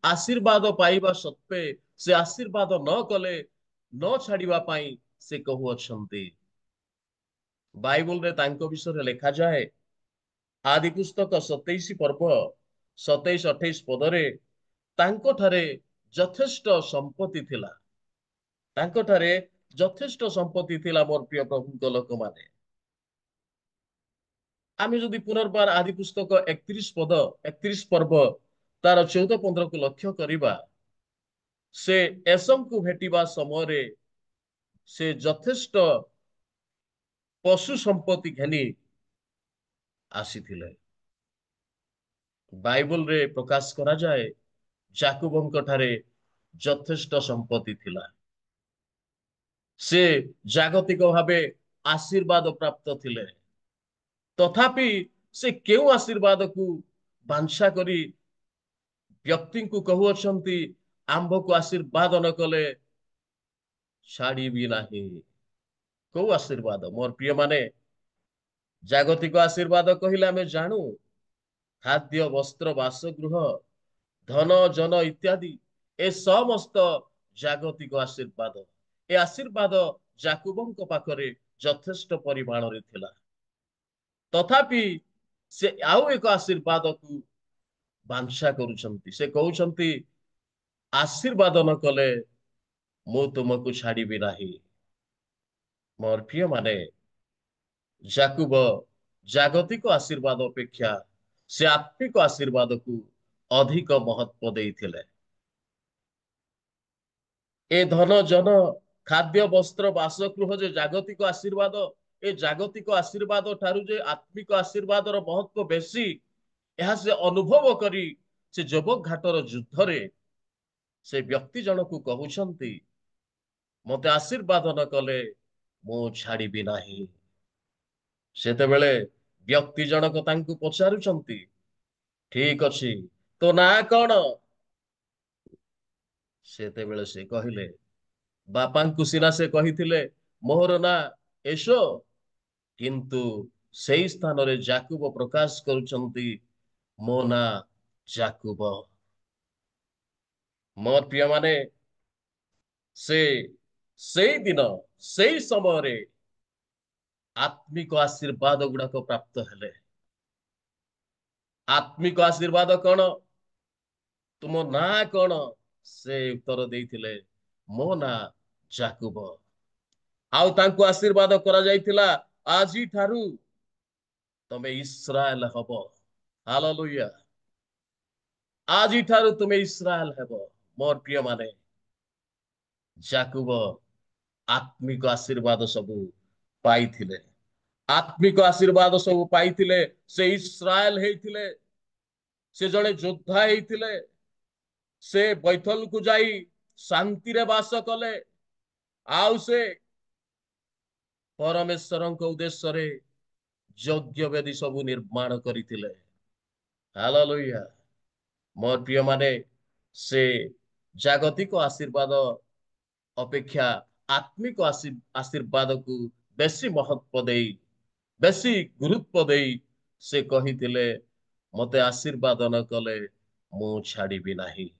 ଆଶୀର୍ବାଦ ପାଇବା ସତ୍ତ୍ୱେ ସେ ଆଶୀର୍ବାଦ ନ କଲେ ନ ଛାଡ଼ିବା ପାଇଁ ସେ କହୁଅଛନ୍ତି? ବାଇବଲରେ ତାଙ୍କ ବିଷୟରେ ଲେଖାଯାଏ, ଆଦି ପୁସ୍ତକ 27 ପର୍ବ 27-28 ପଦରେ ତାଙ୍କଠାରେ ଯଥେଷ୍ଟ ସମ୍ପତ୍ତି ଥିଲା। ତାଙ୍କଠାରେ ଯଥେଷ୍ଟ ସମ୍ପତ୍ତି ଥିଲା। ମୋର ପ୍ରିୟ ପ୍ରଭୁଙ୍କ ଲୋକମାନେ, ଆମେ ଯଦି ପୁନର୍ବାର ଆଦି ପୁସ୍ତକ 31 ପର୍ବ ତାର 14-15କୁ ଲକ୍ଷ୍ୟ କରିବା, ସେ ଏସମକୁ ଭେଟିବା ସମୟରେ ସେ ଯଥେଷ୍ଟ ପଶୁ ସମ୍ପତ୍ତି ଘେନି ଆସିଥିଲେ। ବାଇବଲରେ ପ୍ରକାଶ କରାଯାଏ, ଯାକୁବଙ୍କ ଠାରେ ଯଥେଷ୍ଟ ସମ୍ପତ୍ତି ଥିଲା। ସେ ଜାଗତିକ ଭାବେ ଆଶୀର୍ବାଦ ପ୍ରାପ୍ତ ଥିଲେ। ତଥାପି ସେ କେଉଁ ଆଶୀର୍ବାଦକୁ ବାଞ୍ଛା କରି ବ୍ୟକ୍ତିଙ୍କୁ କହୁଅଛନ୍ତି, ଆମ୍ଭକୁ ଆଶୀର୍ବାଦ ନ କଲେ ଛାଡ଼ିବି ନାହିଁ। କୋଉ ଆଶୀର୍ବାଦ? ମୋର ପ୍ରିୟମାନେ, ଜାଗତିକ ଆଶୀର୍ବାଦ କହିଲେ ଆମେ ଜାଣୁ ଖାଦ୍ୟ, ବସ୍ତ୍ର, ବାସଗୃହ, ଧନ, ଜନ ଇତ୍ୟାଦି। ଏ ସମସ୍ତ ଜାଗତିକ ଆଶୀର୍ବାଦ। ଏ ଆଶୀର୍ବାଦ ଯାକୁବଙ୍କ ପାଖରେ ଯଥେଷ୍ଟ ପରିମାଣରେ ଥିଲା। ତଥାପି ସେ ଆଉ ଏକ ଆଶୀର୍ବାଦକୁ ବାଞ୍ଛା କରୁଛନ୍ତି। ସେ କହୁଛନ୍ତି, ଆଶୀର୍ବାଦ ନ କଲେ ମୁଁ ତୁମକୁ ଛାଡ଼ିବି ନାହିଁ। ମୋର ପ୍ରିୟମାନେ, ଯାକୁବ ଜାଗତିକ ଆଶୀର୍ବାଦ ଅପେକ୍ଷା ସେ ଆତ୍ମିକ ଆଶୀର୍ବାଦକୁ ଅଧିକ ମହତ୍ଵ ଦେଇଥିଲେ। ଏ ଧନ, ଜନ, ଖାଦ୍ୟ, ବସ୍ତ୍ର, ବାସଗୃହ ଯେ ଜାଗତିକ ଆଶୀର୍ବାଦ, ଏ ଜାଗତିକ ଆଶୀର୍ବାଦ ଠାରୁ ଯେ ଆତ୍ମିକ ଆଶୀର୍ବାଦର ମହତ୍ଵ ବେଶୀ, ଏହା ସେ ଅନୁଭବ କରି ସେ ଜବକ ଘାଟର ଯୁଦ୍ଧରେ ସେ ବ୍ୟକ୍ତି ଜଣକୁ କହୁଛନ୍ତି, ମତେ ଆଶୀର୍ବାଦ ନ କଲେ ମୁଁ ଛାଡ଼ିବି ନାହିଁ। ସେତେବେଳେ ବ୍ୟକ୍ତି ଜଣକ ତାଙ୍କୁ ପଚାରୁଛନ୍ତି, ଠିକ ଅଛି, ତୋ ନାଁ କଣ? ସେତେବେଳେ ସେ କହିଲେ, ବାପାଙ୍କୁ ସିନା ସେ କହିଥିଲେ ମୋର ନାଁ ଏଶୋ, କିନ୍ତୁ ସେଇ ସ୍ଥାନରେ ଯାକୁବ ପ୍ରକାଶ କରୁଛନ୍ତି, ମୋ ନାଁ ଯାକୁବ। ମୋର ପ୍ରିୟମାନେ, ସେ ସେଇ ଦିନ ସେଇ ସମୟରେ ଆତ୍ମିକ ଆଶୀର୍ବାଦ ଗୁଡାକ ପ୍ରାପ୍ତ ହେଲେ। ଆତ୍ମିକ ଆଶୀର୍ବାଦ କଣ? ତୁମ ନାଁ କଣ? ସେ ଉତ୍ତର ଦେଇଥିଲେ, ମୋ ନାଁ ଯାକୁବ। ଆଉ ତାଙ୍କୁ ଆଶୀର୍ବାଦ କରାଯାଇଥିଲା, ଆଜିଠାରୁ ତମେ ଇସ୍ରାଏଲ ହବ। ହାଲେଲୁୟା। ଆଜିଠାରୁ ତୁମେ ଇସ୍ରାଏଲ ହେବ। ମୋର ପ୍ରିୟମାନେ, ଯାକୁବ ଆତ୍ମିକ ଆଶୀର୍ବାଦ ସବୁ ପାଇଥିଲେ। ଆତ୍ମିକ ଆଶୀର୍ବାଦ ସବୁ ପାଇଥିଲେ। ସେ ଇସ୍ରାଏଲ ହେଇଥିଲେ। ସେ ଜଣେ ଯୋଦ୍ଧା ହେଇଥିଲେ। ସେ ବୈଥଲକୁ ଯାଇ ଶାନ୍ତିରେ ବାସ କଲେ। ଆଉ ସେ परमेश्वरଙ୍କ उद्देश्य यज्ञ वेदी सब निर्माण करथिले। हालेलुया। मोर प्रिय माने से जागतिक आशीर्वाद अपेक्षा आत्मिक आशीर्वाद को बेसी महत्व दे, बेसी गुरुत्व दे से कहिथिले मते आशीर्वाद न कले मु छाड़िबी नाही।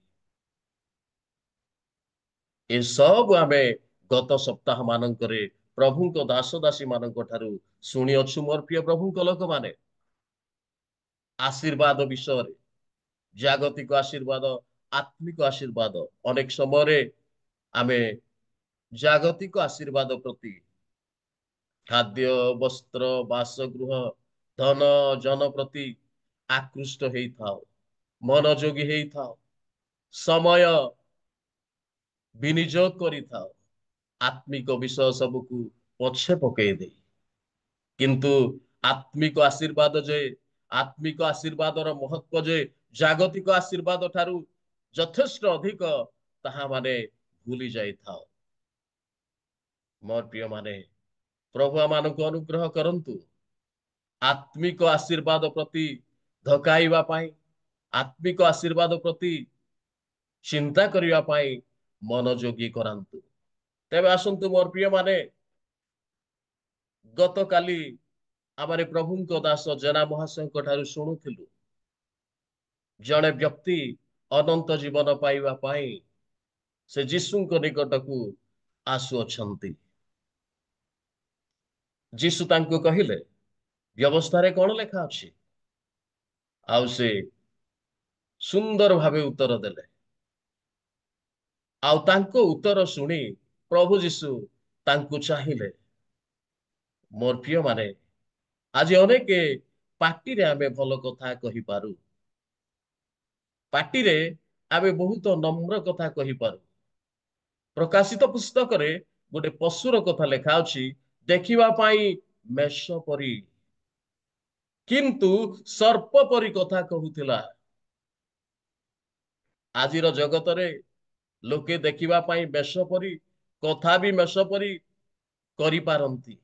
ए सब आमे गत सप्ताह मानकरे प्रभुଙ୍କ दास दासी ମାନଙ୍କ ଠାରୁ ଶୁଣି ଅଛୁ ମୋର ପ୍ରିୟ ପ୍ରଭୁଙ୍କ ଲୋକମାନେ। आशीर्वाद विषय जागतिक आशीर्वाद आत्मिक आशीर्वाद अनेक समय आमे जागतिक आशीर्वाद प्रति खाद्य वस्त्र बासगृह धन जन प्रति आकृष्ट हेई मनोयोगी हेई समय विनियोग करी आत्मिक विषय सबको पछे पकई दे किंतु आत्मिक आशीर्वाद जे आत्मिक आशीर्वाद महत्व जे जागतिक आशीर्वाद ठारू यथेष्ट अधिक ताहा माने भूली जाई था। मोर प्रिय माने प्रभु आमानଙ୍କୁ अनुग्रह करंतु आत्मिक आशीर्वाद प्रति धकाइबा पाई आत्मिक आशीर्वाद प्रति चिंता करिया पाई मनोयोगी करांतु। तेबे आसंतु मोर प्रिय माने गत काली आमारे प्रभुଙ୍କ दास जेना महाशयଙ୍କ ठाରୁ ଶୁଣୁଥିଲୁ जड़े व्यक्ति अनंत जीवन पाइबा पाई से जीशुଙ୍କ निकटକୁ आसुअछंती। जीशु तांको कहिले व्यवस्था रे कोन लेखा अछि आउ से सुंदर भावे उत्तर देले आउ तांको उत्तर सुनी प्रभु जीशु तांको चाहिले। मोर प्रिय माने आज अनेक पार्टी रे आमे भल कथा कहि पारू पार्टी रे आमे बहुत नम्र कथा कहि पारू। प्रकाशित पुस्तक रे गोटे पशुर कथा लेखा अछि देखिबा पाई मेष परी किंतु सर्प परी कथा कहूथिला। आजिर जगत रे लोके देखिबा पाई मेष परी कथा भी मेष परी करि पारंती।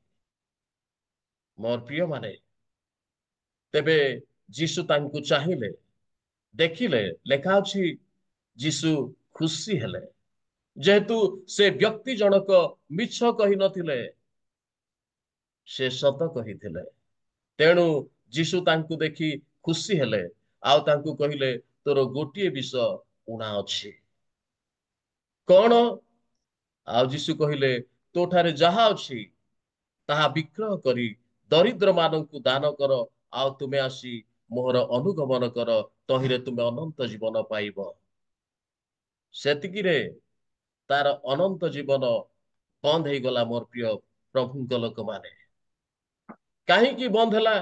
मोर प्रिय माने तेबे जीशु तांको चाहिले देखिले लेखा अछि जीशु खुशी हेले जेहेतु से व्यक्ति जनक मिछ कहि नथिले से सत कहिथिले। तेणु जीशु तांको देखि खुशी हेले आउ तांको कहिले तोर गोटिए विषय उणा अछि कौन आउ जीशु कहिले तोठारे जहा अछि ताहा विक्रय करी दरिद्र मानंकु दान कर आउ तुमे आसी मोहर अनुगमन कर तहिरे तुमे अनंत जीवन पाइब। सेतिकिरे तार अनंत जीवन बंद हो गला। मोर प्रिय प्रभुଙ୍କ लोक माने कहीं बंद है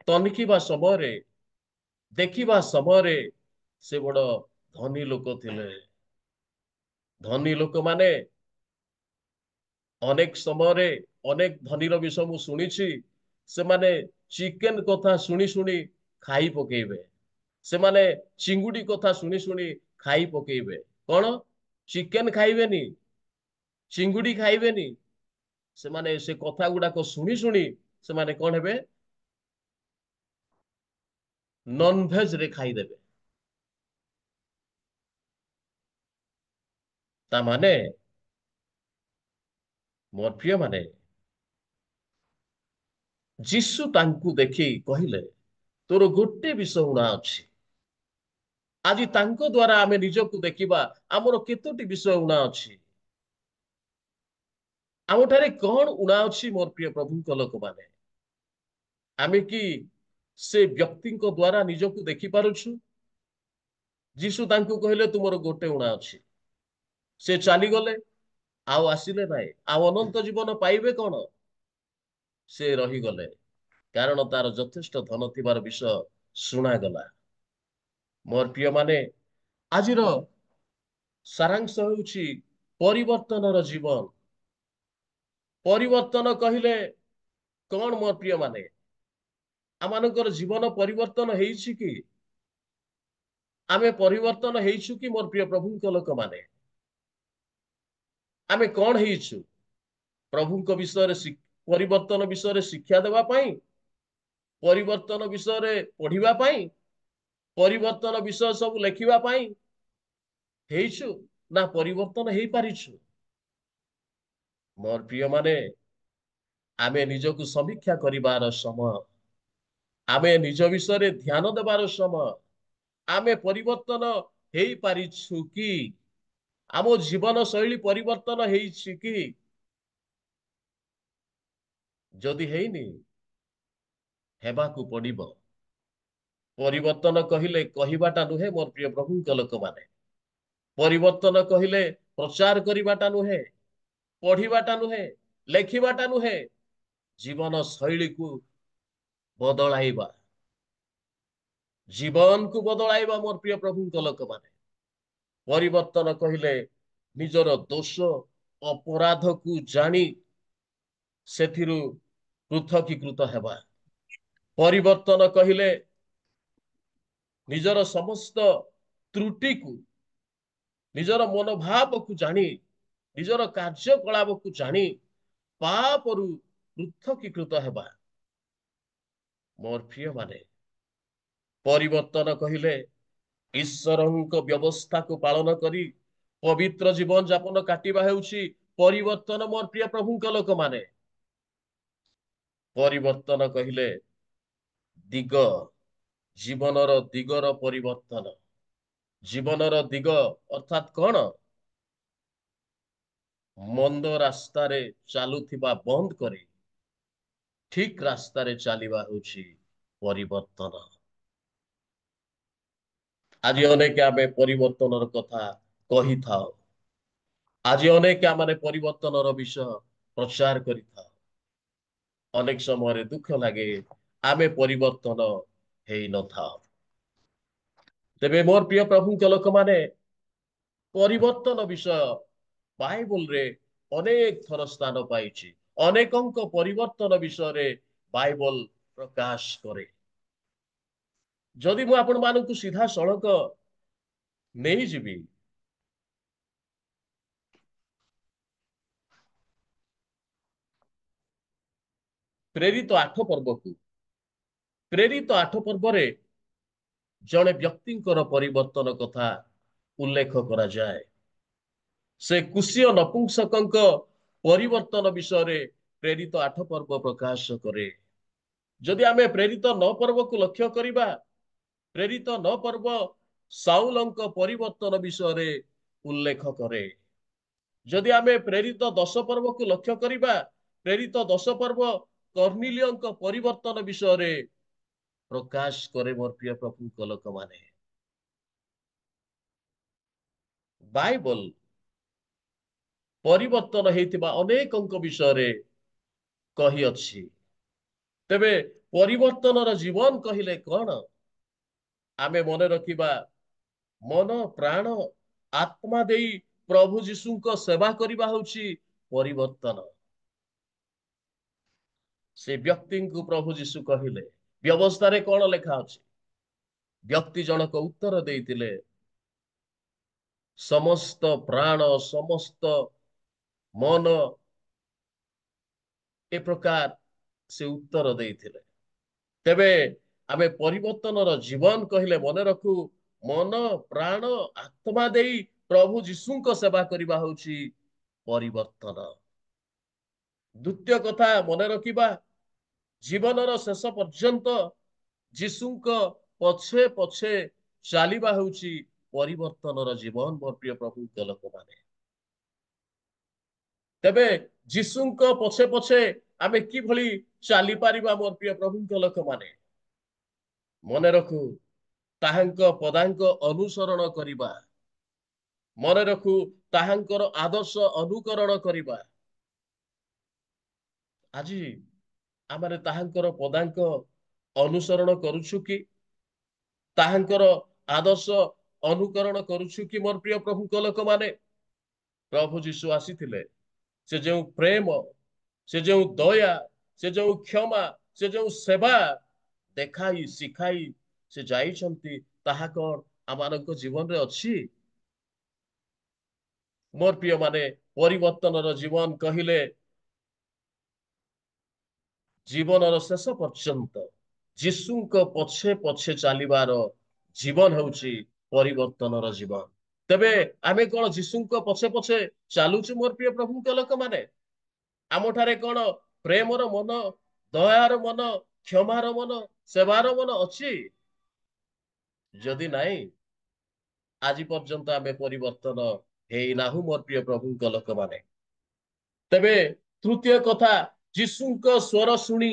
तनिखिबा समय देखिबा समय से बड़ धनी लोक थिले। धनी लोक माने अनेक समय अनेक धनीर विषय मु शुणिछि से माने चिकेन कथा शुणी शुणी खाई पकेबे से माने चिंगुडी कथा शुणी शुणी खाई पकेबे कौन चिकेन खाइबेनी चिंगुडी खाइबेनी से माने से कथा गुडाक शुणी शुणी से माने कौन हेबे नॉन वेज रे खाइदेबे। ता माने मोर प्रिय माने जीशु तांकु देखि कहिले तोर गोटे विषय उणा अछि। आज तांको द्वारा आमे निजको देखिबा आमर केतोटी विषय उणा अछि आमठारे कौन उणा अछि। मोर प्रिय प्रभुଙ୍କ लोक माने आमे कि से व्यक्तिଙ୍କ द्वारा निजको देखि पारुछु। जीशु तांको कहिले तुमर गोटे उणा अछि से चाली गले आउ आसिले नाही आउ अनंत जीवन पाइबे कौन से रही गले कारण तार यथेष्ट धन थिबार विषय शुणा गला। मोर प्रिय माने आजिर सारांश होउछि परिवर्तनर जीवन। परिवर्तन कहिले कौन मोर प्रिय माने आमानकर जीवन परिवर्तन हेइछि कि आमे परिवर्तन हेइछु कि मोर प्रिय प्रभुଙ୍କ लोक माने आमे कौन हेइछु प्रभुଙ୍କ विषय ପରିବର୍ତ୍ତନ ବିଷୟରେ ଶିକ୍ଷା ଦେବା ପାଇଁ, ପରିବର୍ତ୍ତନ ବିଷୟରେ ପଢିବା ପାଇଁ, ପରିବର୍ତ୍ତନ ବିଷୟ ସବୁ ଲେଖିବା ପାଇଁ ହେଇଛୁ ନା ପରିବର୍ତ୍ତନ ହେଇପାରିଛୁ? ମୋର ପ୍ରିୟ ମାନେ, ଆମେ ନିଜକୁ ସମୀକ୍ଷା କରିବାର ସମୟ, ଆମେ ନିଜ ବିଷୟରେ ଧ୍ୟାନ ଦେବାର ସମୟ। ଆମେ ପରିବର୍ତ୍ତନ ହେଇପାରିଛୁ କି? ଆମ ଜୀବନ ଶୈଳୀ ପରିବର୍ତ୍ତନ ହେଇଛି କି? ଯଦି ହେଇନି, ହେବାକୁ ପଡିବ। ପରିବର୍ତ୍ତନ କହିଲେ କହିବାଟା ନୁହେଁ ମୋର ପ୍ରିୟ ପ୍ରଭୁଙ୍କ ଲୋକମାନେ। ପରିବର୍ତ୍ତନ କହିଲେ ପ୍ରଚାର କରିବାଟା ନୁହେଁ, ପଢିବାଟା ନୁହେଁ, ଲେଖିବାଟା ନୁହେଁ, ଜୀବନ ଶୈଳୀକୁ ବଦଳାଇବା, ଜୀବନକୁ ବଦଳାଇବା ମୋର ପ୍ରିୟ ପ୍ରଭୁଙ୍କ ଲୋକମାନେ। ପରିବର୍ତ୍ତନ କହିଲେ ନିଜର ଦୋଷ ଅପରାଧକୁ ଜାଣି ସେଥିରୁ ପୃଥକୀକୃତ ହେବା। ପରିବର୍ତ୍ତନ କହିଲେ ନିଜର ସମସ୍ତ ତ୍ରୁଟିକୁ, ନିଜର ମନୋଭାବକୁ ଜାଣି, ନିଜର କାର୍ଯ୍ୟକଳାପକୁ ଜାଣି ପାପରୁ ପୃଥକୀକୃତ ହେବା। ମୋର ପ୍ରିୟ ମାନେ, ପରିବର୍ତ୍ତନ କହିଲେ ଈଶ୍ୱରଙ୍କ ବ୍ୟବସ୍ଥାକୁ ପାଳନ କରି ପବିତ୍ର ଜୀବନ ଯାପନ କାଟିବା ହେଉଛି ପରିବର୍ତ୍ତନ ମୋର ପ୍ରିୟ ପ୍ରଭୁଙ୍କ ଲୋକମାନେ। ପରିବର୍ତ୍ତନ କହିଲେ ଦିଗ, ଜୀବନର ଦିଗର ପରିବର୍ତ୍ତନ। ଜୀବନର ଦିଗ ଅର୍ଥାତ୍ କଣ? ମନ୍ଦ ରାସ୍ତାରେ ଚାଲୁଥିବା ବନ୍ଦ କରି ଠିକ ରାସ୍ତାରେ ଚାଲିବା ହେଉଛି ପରିବର୍ତ୍ତନ। ଆଜି ଅନେକ ଆମେ ପରିବର୍ତ୍ତନର କଥା କହିଥାଉ। ଆଜି ଅନେକ ଆମେ ପରିବର୍ତ୍ତନର ବିଷୟ ପ୍ରଚାର କରିଥାଉ। ଅନେକ ସମୟରେ ଦୁଃଖ ଲାଗେ ଆମେ ପରିବର୍ତ୍ତନ ହେଇନଥାଉ। ତେବେ ମୋର ପ୍ରିୟ ପ୍ରଭୁଙ୍କ ଲୋକମାନେ, ପରିବର୍ତ୍ତନ ବିଷୟ ବାଇବଲରେ ଅନେକ ଥର ସ୍ଥାନ ପାଇଛି। ଅନେକଙ୍କ ପରିବର୍ତ୍ତନ ବିଷୟରେ ବାଇବଲ ପ୍ରକାଶ କରେ। ଯଦି ମୁଁ ଆପଣମାନଙ୍କୁ ସିଧାସଳଖ ନେଇଯିବି ପ୍ରେରିତ 8 ପର୍ବକୁ, ପ୍ରେରିତ 8 ପର୍ବରେ ଜଣେ ବ୍ୟକ୍ତିଙ୍କର ପରିବର୍ତ୍ତନ କଥା ଉଲ୍ଲେଖ କରାଯାଏ। ସେ କୁଶୀୟ ନପୁଂସକଙ୍କ ପରିବର୍ତ୍ତନ ବିଷୟରେ ପ୍ରେରିତ 8 ପର୍ବ ପ୍ରକାଶ କରେ। ଯଦି ଆମେ ପ୍ରେରିତ 9 ପର୍ବକୁ ଲକ୍ଷ୍ୟ କରିବା, ପ୍ରେରିତ 9 ପର୍ବ ସାଉଲଙ୍କ ପରିବର୍ତ୍ତନ ବିଷୟରେ ଉଲ୍ଲେଖ କରେ। ଯଦି ଆମେ ପ୍ରେରିତ 10 ପର୍ବକୁ ଲକ୍ଷ୍ୟ କରିବା, ପ୍ରେରିତ 10 ପର୍ବ କର୍ଣ୍ଣିଲିୟଙ୍କ ପରିବର୍ତ୍ତନ ବିଷୟରେ ପ୍ରକାଶ କରେ। ମୋର ପ୍ରିୟ ପ୍ରଭୁଙ୍କ ଲୋକମାନେ, ବାଇବଲ ପରିବର୍ତ୍ତନ ହେଇଥିବା ଅନେକଙ୍କ ବିଷୟରେ କହିଅଛି। ତେବେ ପରିବର୍ତ୍ତନର ଜୀବନ କହିଲେ କଣ? ଆମେ ମନେ ରଖିବା, ମନ ପ୍ରାଣ ଆତ୍ମା ଦେଇ ପ୍ରଭୁ ଯୀଶୁଙ୍କ ସେବା କରିବା ହେଉଛି ପରିବର୍ତ୍ତନ। ସେ ବ୍ୟକ୍ତିଙ୍କୁ ପ୍ରଭୁ ଯୀଶୁ କହିଲେ, ବ୍ୟବସ୍ଥାରେ କଣ ଲେଖା ଅଛି? ବ୍ୟକ୍ତି ଜଣକ ଉତ୍ତର ଦେଇଥିଲେ, ସମସ୍ତ ପ୍ରାଣ, ସମସ୍ତ ମନ, ଏ ପ୍ରକାର ସେ ଉତ୍ତର ଦେଇଥିଲେ। ତେବେ ଆମେ ପରିବର୍ତ୍ତନର ଜୀବନ କହିଲେ ମନେ ରଖୁ, ମନ ପ୍ରାଣ ଆତ୍ମା ଦେଇ ପ୍ରଭୁ ଯୀଶୁଙ୍କ ସେବା କରିବା ହେଉଛି ପରିବର୍ତ୍ତନ। ଦ୍ୱିତୀୟ କଥା ମନେ ରଖିବା, ଜୀବନର ଶେଷ ପର୍ଯ୍ୟନ୍ତ ଯୀଶୁଙ୍କ ପଛେ ପଛେ ଚାଲିବା ହେଉଛି ପରିବର୍ତ୍ତନର ଜୀବନ। ମୋର ପ୍ରିୟ ପ୍ରଭୁଙ୍କ ଲୋକମାନେ, ତେବେ ଯୀଶୁଙ୍କ ପଛେ ପଛେ ଆମେ କିଭଳି ଚାଲିପାରିବା? ମୋର ପ୍ରିୟ ପ୍ରଭୁଙ୍କ ଲୋକମାନେ, ମନେ ରଖୁ, ତାହାଙ୍କ ପଦାଙ୍କ ଅନୁସରଣ କରିବା। ମନେ ରଖୁ, ତାହାଙ୍କର ଆଦର୍ଶ ଅନୁକରଣ କରିବା। ଆଜି ଆମେ ତାହାଙ୍କର ପଦାଙ୍କ ଅନୁସରଣ କରୁଛୁ କି? ତାହାଙ୍କର ଆଦର୍ଶ ଅନୁକରଣ କରୁଛୁ କି? ମୋର ପ୍ରିୟ ପ୍ରଭୁଙ୍କ ଲୋକମାନେ, ପ୍ରଭୁ ଯୀଶୁ ଆସିଥିଲେ, ସେ ଯେଉଁ ପ୍ରେମ, ସେ ଯେଉଁ ଦୟା, ସେ ଯେଉଁ କ୍ଷମା, ସେ ଯେଉଁ ସେବା ଦେଖାଇ ଶିଖାଇ ସେ ଯାଇଛନ୍ତି, ତାହା କଣ ଆମମାନଙ୍କ ଜୀବନରେ ଅଛି? ମୋର ପ୍ରିୟ ମାନେ, ପରିବର୍ତ୍ତନର ଜୀବନ କହିଲେ ଜୀବନର ଶେଷ ପର୍ଯ୍ୟନ୍ତ ଯୀଶୁଙ୍କ ପଛେ ପଛେ ଚାଲିବାର ଜୀବନ ହେଉଛି ପରିବର୍ତ୍ତନର ଜୀବନ। ତେବେ ଆମେ କଣ ଯୀଶୁଙ୍କ ପଛେ ପଛେ ଚାଲୁଛୁ ମୋର ପ୍ରିୟ ପ୍ରଭୁଙ୍କ ଲୋକମାନେ? ଆମଠାରେ କଣ ପ୍ରେମର ମନ, ଦୟାର ମନ, କ୍ଷମାର ମନ, ସେବାର ମନ ଅଛି? ଯଦି ନାହିଁ, ଆଜି ପର୍ଯ୍ୟନ୍ତ ଆମେ ପରିବର୍ତ୍ତନ ହେଇନାହୁଁ ମୋର ପ୍ରିୟ ପ୍ରଭୁଙ୍କ ଲୋକମାନେ। ତେବେ ତୃତୀୟ କଥା, ଯୀଶୁଙ୍କ ସ୍ୱର ଶୁଣି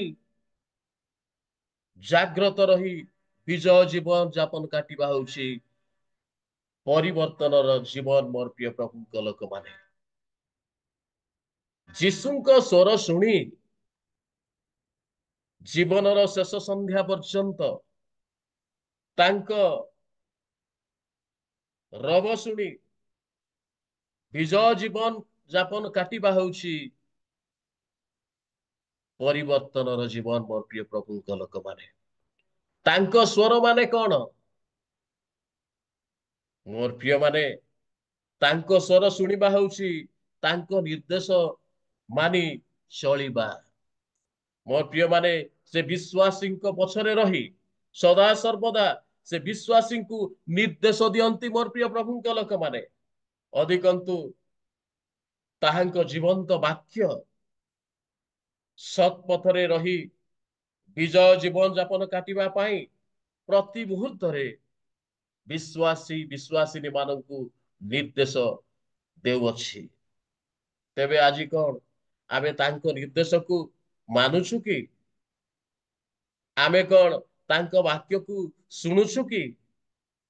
ଜାଗ୍ରତ ରହି ବିଜୟ ଜୀବନ ଯାପନ କାଟିବା ହେଉଛି ପରିବର୍ତ୍ତନର ଜୀବନ ମୋର ପ୍ରିୟ ପ୍ରଭୁଙ୍କ ଲୋକମାନେ। ଯୀଶୁଙ୍କ ସ୍ୱର ଶୁଣି ଜୀବନର ଶେଷ ସନ୍ଧ୍ୟା ପର୍ଯ୍ୟନ୍ତ ତାଙ୍କ ରବ ଶୁଣି ବିଜୟ ଜୀବନ ଯାପନ କାଟିବା ହେଉଛି ପରିବର୍ତ୍ତନର ଜୀବନ ମୋର ପ୍ରିୟ ପ୍ରଭୁଙ୍କ ଲୋକମାନେ। ତାଙ୍କ ସ୍ୱର ମାନେ କଣ ମୋର ପ୍ରିୟ ମାନେ? ତାଙ୍କ ସ୍ୱର ଶୁଣିବା ହେଉଛି ତାଙ୍କ ନିର୍ଦ୍ଦେଶ ମାନି ଚଳିବା। ମୋର ପ୍ରିୟ ମାନେ, ସେ ବିଶ୍ୱାସୀଙ୍କ ପଛରେ ରହି ସଦା ସର୍ବଦା ସେ ବିଶ୍ୱାସୀଙ୍କୁ ନିର୍ଦ୍ଦେଶ ଦିଅନ୍ତି ମୋର ପ୍ରିୟ ପ୍ରଭୁଙ୍କ ଲୋକମାନେ। ଅଧିକନ୍ତୁ ତାହାଙ୍କ ଜୀବନ୍ତ ବାକ୍ୟ ସତ୍ ପଥରେ ରହି ବିଜୟ ଜୀବନ ଯାପନ କାଟିବା ପାଇଁ ପ୍ରତି ମୁହୂର୍ତ୍ତରେ ବିଶ୍ୱାସିନୀ ମାନଙ୍କୁ ନିର୍ଦ୍ଦେଶ ଦେଉଅଛି। ତେବେ ଆଜି କଣ ଆମେ ତାଙ୍କ ନିର୍ଦ୍ଦେଶକୁ ମାନୁଛୁ କି? ଆମେ କଣ ତାଙ୍କ ବାକ୍ୟକୁ ଶୁଣୁଛୁ କି?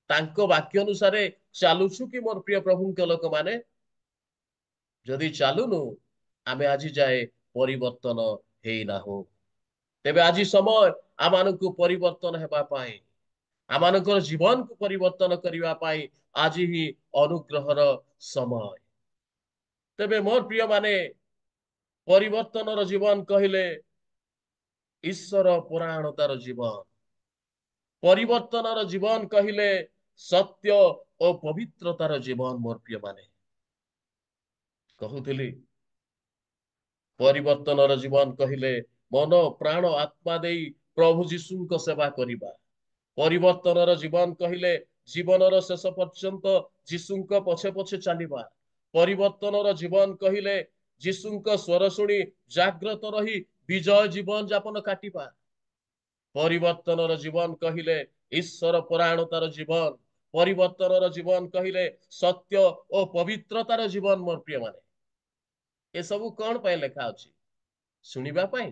ତାଙ୍କ ବାକ୍ୟ ଅନୁସାରେ ଚାଲୁଛୁ କି ମୋର ପ୍ରିୟ ପ୍ରଭୁଙ୍କ ଲୋକମାନେ? ଯଦି ଚାଲୁନୁ, ଆମେ ଆଜି ଯାଏ ପରିବର୍ତ୍ତନ ହେଇନାହୁଁ। ତେବେ ଆଜି ସମୟ ଆମମାନଙ୍କୁ ପରିବର୍ତ୍ତନ ହେବା ପାଇଁ, ଆମମାନଙ୍କର ଜୀବନକୁ ପରିବର୍ତ୍ତନ କରିବା ପାଇଁ ଆଜି ହିଁ ଅନୁଗ୍ରହର ସମୟ। ତେବେ ମୋର ପ୍ରିୟ ମାନେ, ପରିବର୍ତ୍ତନର ଜୀବନ କହିଲେ ଈଶ୍ୱର ପରାୟଣତାର ଜୀବନ। ପରିବର୍ତ୍ତନର ଜୀବନ କହିଲେ ସତ୍ୟ ଓ ପବିତ୍ରତାର ଜୀବନ ମୋର ପ୍ରିୟ ମାନେ। କହୁଥିଲି ପରିବର୍ତ୍ତନର ଜୀବନ କହିଲେ ମନ, ପ୍ରାଣ, ଆତ୍ମା ଦେଇ ପ୍ରଭୁ ଯୀଶୁଙ୍କ ସେବା କରିବା। ପରିବର୍ତ୍ତନର ଜୀବନ କହିଲେ ଜୀବନର ଶେଷ ପର୍ଯ୍ୟନ୍ତ ଯୀଶୁଙ୍କ ପଛେ ପଛେ ଚାଲିବା। ପରିବର୍ତ୍ତନର ଜୀବନ କହିଲେ ଯୀଶୁଙ୍କ ସ୍ୱର ଶୁଣି ଜାଗ୍ରତ ରହି ବିଜୟ ଜୀବନ ଯାପନ କାଟିବା। ପରିବର୍ତ୍ତନର ଜୀବନ କହିଲେ ଈଶ୍ୱର ପରାୟଣତାର ଜୀବନ। ପରିବର୍ତ୍ତନର ଜୀବନ କହିଲେ ସତ୍ୟ ଓ ପବିତ୍ରତାର ଜୀବନ ମୋର ପ୍ରିୟ ମାନେ। ଏସବୁ କଣ ପାଇଁ ଲେଖା ଅଛି? ଶୁଣିବା ପାଇଁ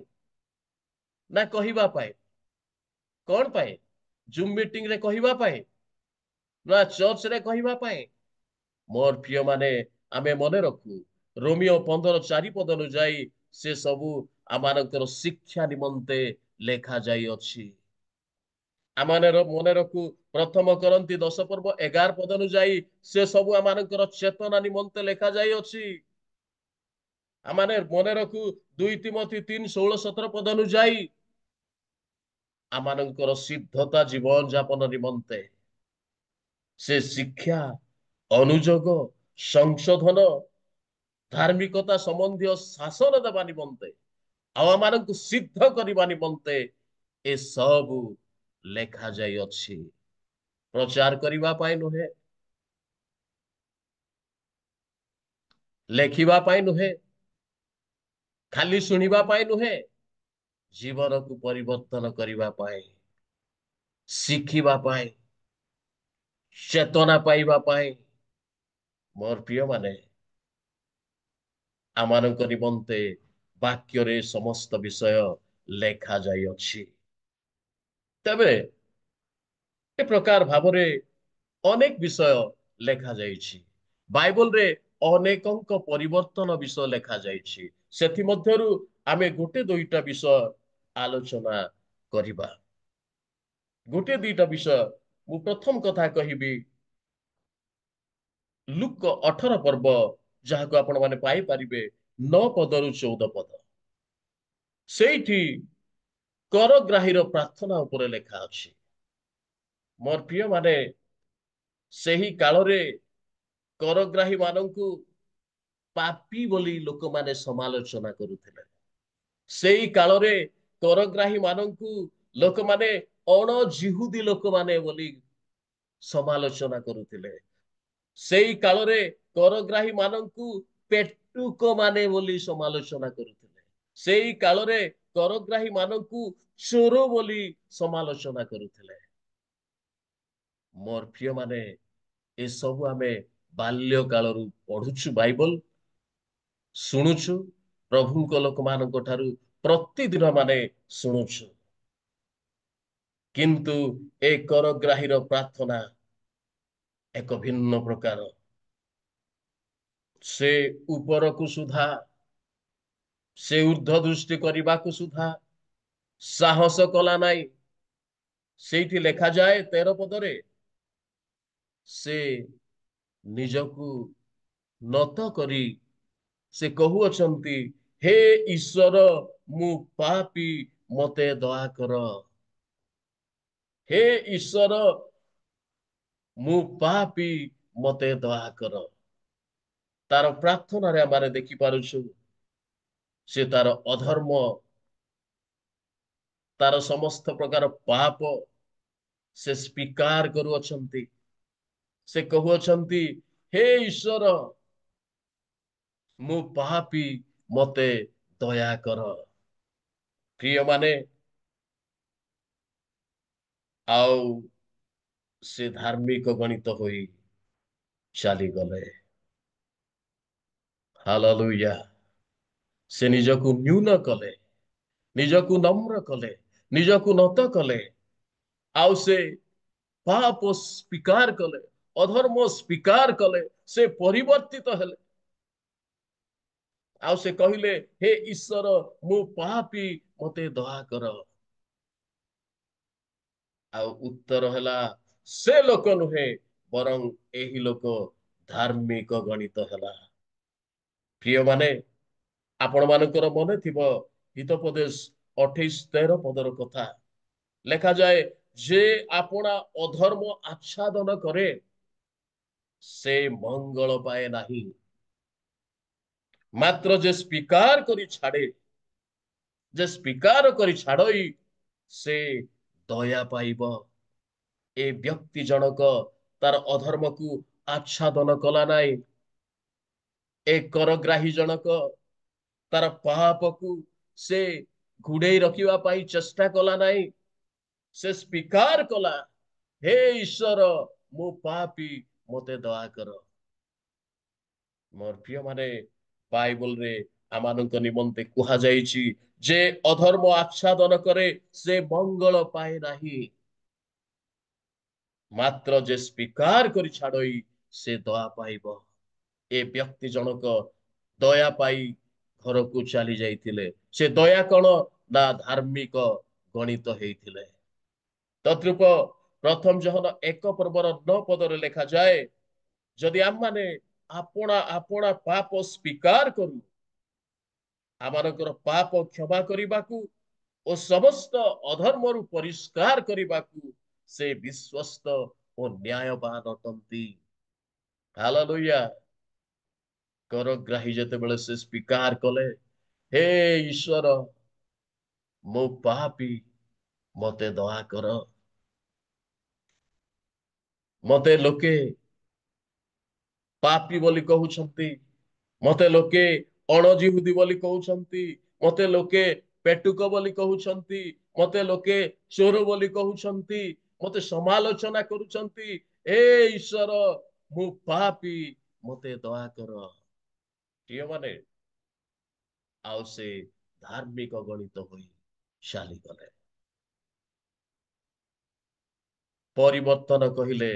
ନା କହିବା ପାଇଁ? କଣ ପାଇଁ? ଜୁମ୍ ମିଟିଂରେ କହିବା ପାଇଁ ନା ଚର୍ଚ୍ଚରେ କହିବା ପାଇଁ? ମୋର ପ୍ରିୟ ମାନେ, ଆମେ ମନେ ରଖୁ ରୋମିଓ 15:4 ଅନୁଯାୟୀ ସେ ସବୁ ଆମମାନଙ୍କର ଶିକ୍ଷା ନିମନ୍ତେ ଲେଖା ଯାଇଅଛି। ଆମେ ମନେ ରଖୁ ପ୍ରଥମ କରନ୍ତି 10:11 ଅନୁଯାୟୀ ସେ ସବୁ ଆମମାନଙ୍କର ଚେତନା ନିମନ୍ତେ ଲେଖା ଯାଇଅଛି। ଆମେ ମନେ ରଖୁ 2 ତିମୋଥୀ 3:16-17 ଅନୁଯାୟୀ ଆମମାନଙ୍କର ସିଦ୍ଧତା ଜୀବନ ଯାପନ ନିମନ୍ତେ ସେ ଶିକ୍ଷା, ଅନୁଯୋଗ, ସଂଶୋଧନ, ଧାର୍ମିକତା ସମ୍ବନ୍ଧୀୟ ଶାସନ ଦେବା ନିମନ୍ତେ, ଆଉ ଆମମାନଙ୍କୁ ସିଦ୍ଧ କରିବା ନିମନ୍ତେ ଏସବୁ ଲେଖା ଯାଇଅଛି। ପ୍ରଚାର କରିବା ପାଇଁ ନୁହେଁ, ଲେଖିବା ପାଇଁ ନୁହେଁ, ଖାଲି ଶୁଣିବା ପାଇଁ ନୁହେଁ, ଜୀବନକୁ ପରିବର୍ତ୍ତନ କରିବା ପାଇଁ, ଶିଖିବା ପାଇଁ, ଚେତନା ପାଇବା ପାଇଁ। ମୋର ପ୍ରିୟ ମାନେ, ଆମମାନଙ୍କ ନିମନ୍ତେ ବାକ୍ୟରେ ସମସ୍ତ ବିଷୟ ଲେଖା ଯାଇଅଛି। ତେବେ ଏ ପ୍ରକାର ଭାବରେ ଅନେକ ବିଷୟ ଲେଖା ଯାଇଛି। ବାଇବଲରେ ଅନେକଙ୍କ ପରିବର୍ତ୍ତନ ବିଷୟ ଲେଖା ଯାଇଛି। ସେଥିମଧ୍ୟରୁ ଆମେ ଗୋଟେ ଦୁଇଟା ବିଷୟ ଆଲୋଚନା କରିବା। ଗୋଟେ ଦୁଇଟା ବିଷୟ ମୁଁ ପ୍ରଥମ କଥା କହିବି, ଲୁକ 18 ପର୍ବ, ଯାହାକୁ ଆପଣ ମାନେ ପାଇପାରିବେ 9-14 ସେଇଠି କରଗ୍ରାହୀର ପ୍ରାର୍ଥନା ଉପରେ ଲେଖା ଅଛି। ମୋର ପ୍ରିୟ ମାନେ, ସେହି କାଳରେ କରଗ୍ରାହୀ ମାନଙ୍କୁ ପାପୀ ବୋଲି ଲୋକମାନେ ସମାଲୋଚନା କରୁଥିଲେ। ସେଇ କାଳରେ କରଗ୍ରାହୀ ମାନଙ୍କୁ ଲୋକମାନେ ଅଣଜିହୁଦୀ ଲୋକମାନେ ବୋଲି ସମାଲୋଚନା କରୁଥିଲେ। ସେଇ କାଳରେ କରଗ୍ରାହୀ ମାନଙ୍କୁ ପେଟୁକ ମାନେ ବୋଲି ସମାଲୋଚନା କରୁଥିଲେ। ସେଇ କାଳରେ କରଗ୍ରାହୀ ମାନଙ୍କୁ ଚୋର ବୋଲି ସମାଲୋଚନା କରୁଥିଲେ। ମୋର ପ୍ରିୟ ମାନେ, ଏସବୁ ଆମେ ବାଲ୍ୟ କାଳରୁ ପଢୁଛୁ, ବାଇବଲ ଶୁଣୁଛୁ, ପ୍ରଭୁଙ୍କ ଲୋକମାନଙ୍କ ଠାରୁ ପ୍ରତିଦିନ ମାନେ ଶୁଣୁଛୁ। କିନ୍ତୁ ଏ କରଗ୍ରାହୀର ପ୍ରାର୍ଥନା ଏକ ଭିନ୍ନ ପ୍ରକାର। ସେ ଉପରକୁ ସୁଦ୍ଧା, ସେ ଉର୍ଦ୍ଧ୍ୱ ଦୃଷ୍ଟି କରିବାକୁ ସୁଦ୍ଧା ସାହସ କଲା ନାହିଁ। ସେଇଠି ଲେଖାଯାଏ 13 ପଦରେ, ସେ ନିଜକୁ ନତ କରି ସେ କହୁଅଛନ୍ତି, ହେ ଈଶ୍ୱର, ମୁଁ ପାପୀ, ମତେ ଦୟା କର। ହେ ଈଶ୍ୱର, ମୁଁ ପାପୀ, ମତେ ଦୟା କର। ତାର ପ୍ରାର୍ଥନାରେ ଆମେ ଦେଖିପାରୁଛୁ ସେ ତାର ଅଧର୍ମ, ତାର ସମସ୍ତ ପ୍ରକାର ପାପ ସେ ସ୍ୱୀକାର କରୁଅଛନ୍ତି। ସେ କହୁଅଛନ୍ତି, ହେ ଈଶ୍ୱର, ମୁଁ ପାପୀ, ମତେ ଦୟା କର। ପ୍ରିୟ ମାନେ, ଆଉ ସେ ଧାର୍ମିକ ଗଣିତ ହୋଇ ଚାଲିଗଲେ। ହାଲେଲୁୟା। ସେ ନିଜକୁ ନ୍यूନ କଲେ, ନିଜକୁ ନମ୍ର କଲେ, ନିଜକୁ ନତ କଲେ, ଆଉ ସେ ପାପ ସ୍ୱୀକାର କଲେ, ଅଧର୍ମ ସ୍ୱୀକାର କଲେ, ସେ ପରିବର୍ତ୍ତିତ ହେଲେ। ଆଉ ସେ କହିଲେ, ହେ ଈଶ୍ୱର, ମୁଁ ପାପୀ, ମତେ ଦୟା କର। ଆଉ ଉତ୍ତର ହେଲା, ସେ ଲୋକ ନୁହେଁ, ବରଂ ଏହି ଲୋକ ଧାର୍ମିକ ଗଣିତ ହେଲା। ପ୍ରିୟ ମାନେ, ଆପଣ ମାନଙ୍କର ମନେ ଥିବ ହିତୋପଦେଶ 28-13 ପଦର କଥା। ଲେଖାଯାଏ, ଯେ ଆପଣା ଅଧର୍ମ ଆଚ୍ଛାଦନ କରେ ସେ ମଙ୍ଗଳ ପାଏ ନାହିଁ, ମାତ୍ର ଯେ ସ୍ୱୀକାର କରି ଛାଡେ, ଯେ ସ୍ୱୀକାର କରି ଛାଡଇ ସେ ଦୟା ପାଇବ। ଏ ବ୍ୟକ୍ତି ଜଣକ ତାର ଅଧର୍ମକୁ ଆଚ୍ଛାଦନ କଲା ନାହିଁ। ଏ କରଗ୍ରାହୀ ଜଣକ ତାର ପାପକୁ ସେ ଘୁଡେଇ ରଖିବା ପାଇଁ ଚେଷ୍ଟା କଲା ନାହିଁ। ସେ ସ୍ୱୀକାର କଲା, ହେ ଈଶ୍ୱର, ମୁଁ ପାପୀ, ମତେ ଦୟା କର। ମୋର ପ୍ରିୟ ମାନେ, ବାଇବଲରେ ଆମମାନଙ୍କ ନିମନ୍ତେ କୁହାଯାଇଛି ଯେ ଅଧର୍ମ ଆଚ୍ଛାଦନ କରେ ସେ ମଙ୍ଗଳ ପାଏ ନାହିଁ, ମାତ୍ର ଯେ ସ୍ୱୀକାର କରି ଛାଡଇ ସେ ଦୟା ପାଇବ। ଏ ବ୍ୟକ୍ତି ଜଣକ ଦୟା ପାଇ ଘରକୁ ଚାଲି ଯାଇଥିଲେ। ସେ ଦୟା କଣ ନା ଧାର୍ମିକ ଗଣିତ ହେଇଥିଲେ। ତଦ୍ରୂପ ପ୍ରଥମ ଜହନ 1 ପର୍ବର 9 ପଦରେ ଲେଖାଯାଏ, ଯଦି ଆମମାନେ ଆପଣା ଆପଣା ପାପ ସ୍ୱୀକାର କରୁ, ଆମମାନଙ୍କର ପାପ କ୍ଷମା କରିବାକୁ ଓ ସମସ୍ତ ଅଧର୍ମରୁ ପରିଷ୍କାର କରିବାକୁ ସେ ବିଶ୍ୱସ୍ତ ଓ ନ୍ୟାୟବାନ ଅଟନ୍ତି। ହାଲେଲୁୟା। କରଗ୍ରାହୀ ଯେତେବେଳେ ସେ ସ୍ୱୀକାର କଲେ, ହେ ଈଶ୍ୱର, ମୁଁ ପାପୀ, ମତେ ଦୟା କର। ମତେ ଲୋକେ ପାପୀ ବୋଲି କହୁଛନ୍ତି, ମତେ ଲୋକେ ଅଣଜିହୁଦୀ ବୋଲି କହୁଛନ୍ତି, ମତେ ଲୋକେ ପେଟୁକ ବୋଲି କହୁଛନ୍ତି, ମତେ ଲୋକେ ଚୋର ବୋଲି କହୁଛନ୍ତି, ମତେ ସମାଲୋଚନା କରୁଛନ୍ତି। ଏ ଈଶ୍ୱର, ମୁଁ ପାପୀ, ମତେ ଦୟା କର। ପ୍ରିୟମାନେ, ଆଉ ସେ ଧାର୍ମିକ ଗଣିତ ହୋଇ ଚାଲିଗଲେ। ପରିବର୍ତ୍ତନ କହିଲେ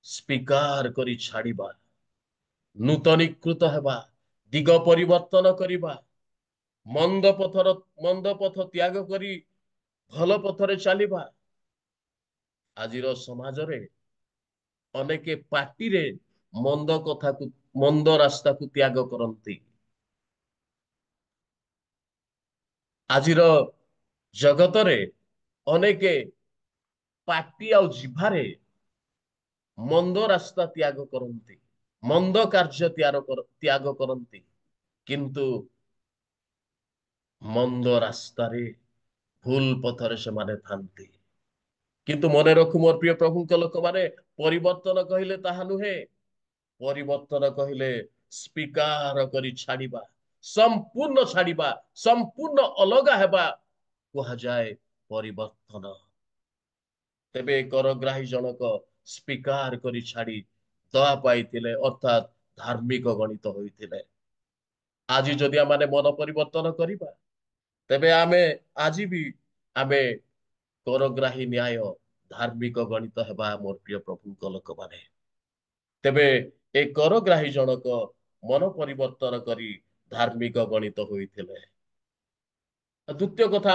ସ୍ୱୀକାର କରି ଛାଡିବା, ନୂତନୀକୃତ ହେବା, ଦିଗ ପରିବର୍ତ୍ତନ କରିବା, ମନ୍ଦ ପଥ ତ୍ୟାଗ କରି ଭଲ ପଥରେ ଚାଲିବା। ଆଜିର ସମାଜରେ ଅନେକେ ପାଟିରେ ମନ୍ଦ କଥାକୁ, ମନ୍ଦ ରାସ୍ତାକୁ ତ୍ୟାଗ କରନ୍ତି। ଆଜିର ଜଗତରେ ଅନେକେ ପାଟି ଆଉ ଜିଭାରେ ମନ୍ଦ ରାସ୍ତା ତ୍ୟାଗ କରନ୍ତି, ମନ୍ଦ କାର୍ଯ୍ୟ ତ୍ୟାଗ କରନ୍ତି, କିନ୍ତୁ ମନ୍ଦ ରାସ୍ତାରେ ଭୁଲ ପଥରେ ସେମାନେ ଥାନ୍ତି। କିନ୍ତୁ ମନେ ରଖୁ ମୋର ପ୍ରିୟ ପ୍ରଭୁଙ୍କ ଲୋକମାନେ, ପରିବର୍ତ୍ତନ କହିଲେ ତାହା ନୁହେଁ। ପରିବର୍ତ୍ତନ କହିଲେ ସ୍ୱୀକାର କରି ଛାଡିବା, ସମ୍ପୂର୍ଣ୍ଣ ଛାଡିବା, ସମ୍ପୂର୍ଣ୍ଣ ଅଲଗା ହେବା କୁହାଯାଏ ପରିବର୍ତ୍ତନ। ତେବେ କରଗ୍ରାହୀ ଜଣକ ସ୍ୱୀକାର କରି ଛାଡି ଦୟା ପାଇଥିଲେ, ଅର୍ଥାତ୍ ଧାର୍ମିକ ଗଣିତ ହୋଇଥିଲେ। ଆଜି ଯଦି ଆମେ ମନ ପରିବର୍ତ୍ତନ କରିବା, ତେବେ ଆଜି ବି ଆମେ କରଗ୍ରାହୀ ନ୍ୟାୟ ଧାର୍ମିକ ଗଣିତ ହେବା ମୋର ପ୍ରିୟ ପ୍ରଭୁଙ୍କ ଲୋକମାନେ। ତେବେ ଏ କରଗ୍ରାହୀ ଜଣକ ମନ ପରିବର୍ତ୍ତନ କରି ଧାର୍ମିକ ଗଣିତ ହୋଇଥିଲେ। ଦ୍ୱିତୀୟ କଥା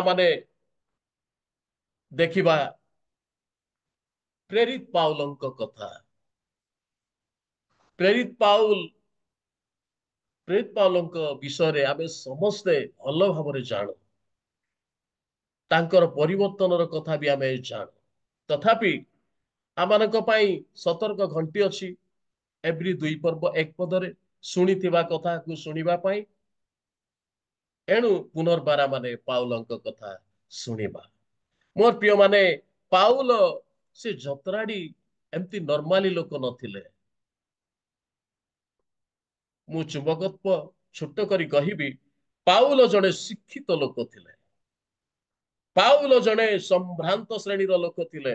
ଦେଖିବା ପ୍ରେରିତ ପାଉଲଙ୍କ କଥା। ପ୍ରେରିତ ପାଉଲଙ୍କ ବିଷୟରେ ଆମେ ସମସ୍ତେ ଭଲ ଭାବରେ ଜାଣୁ। ତାଙ୍କର ପରିବର୍ତ୍ତନର କଥା ବି ଆମେ ଜାଣୁ। ତଥାପି ଆମମାନଙ୍କ ପାଇଁ ସତର୍କ ଘଣ୍ଟି ଅଛି। ଏଭ୍ରି 2:1 ଶୁଣିଥିବା କଥାକୁ ଶୁଣିବା ପାଇଁ, ଏଣୁ ପୁନର୍ବାର ପାଉଲଙ୍କ କଥା ଶୁଣିବା। ମୋର ପ୍ରିୟ ମାନେ, ପାଉଲ ସେ ଯତ୍ରାଡି ଏମିତି ନର୍ମାଲି ଲୋକ ନଥିଲେ। ମୁଁ ଚୁମ୍ବକତ୍ଵ ଛୋଟ କରି କହିବି, ପାଉଲ ଜଣେ ଶିକ୍ଷିତ ଲୋକ ଥିଲେ। ପାଉଲ ଜଣେ ସମ୍ଭ୍ରାନ୍ତ ଶ୍ରେଣୀର ଲୋକ ଥିଲେ।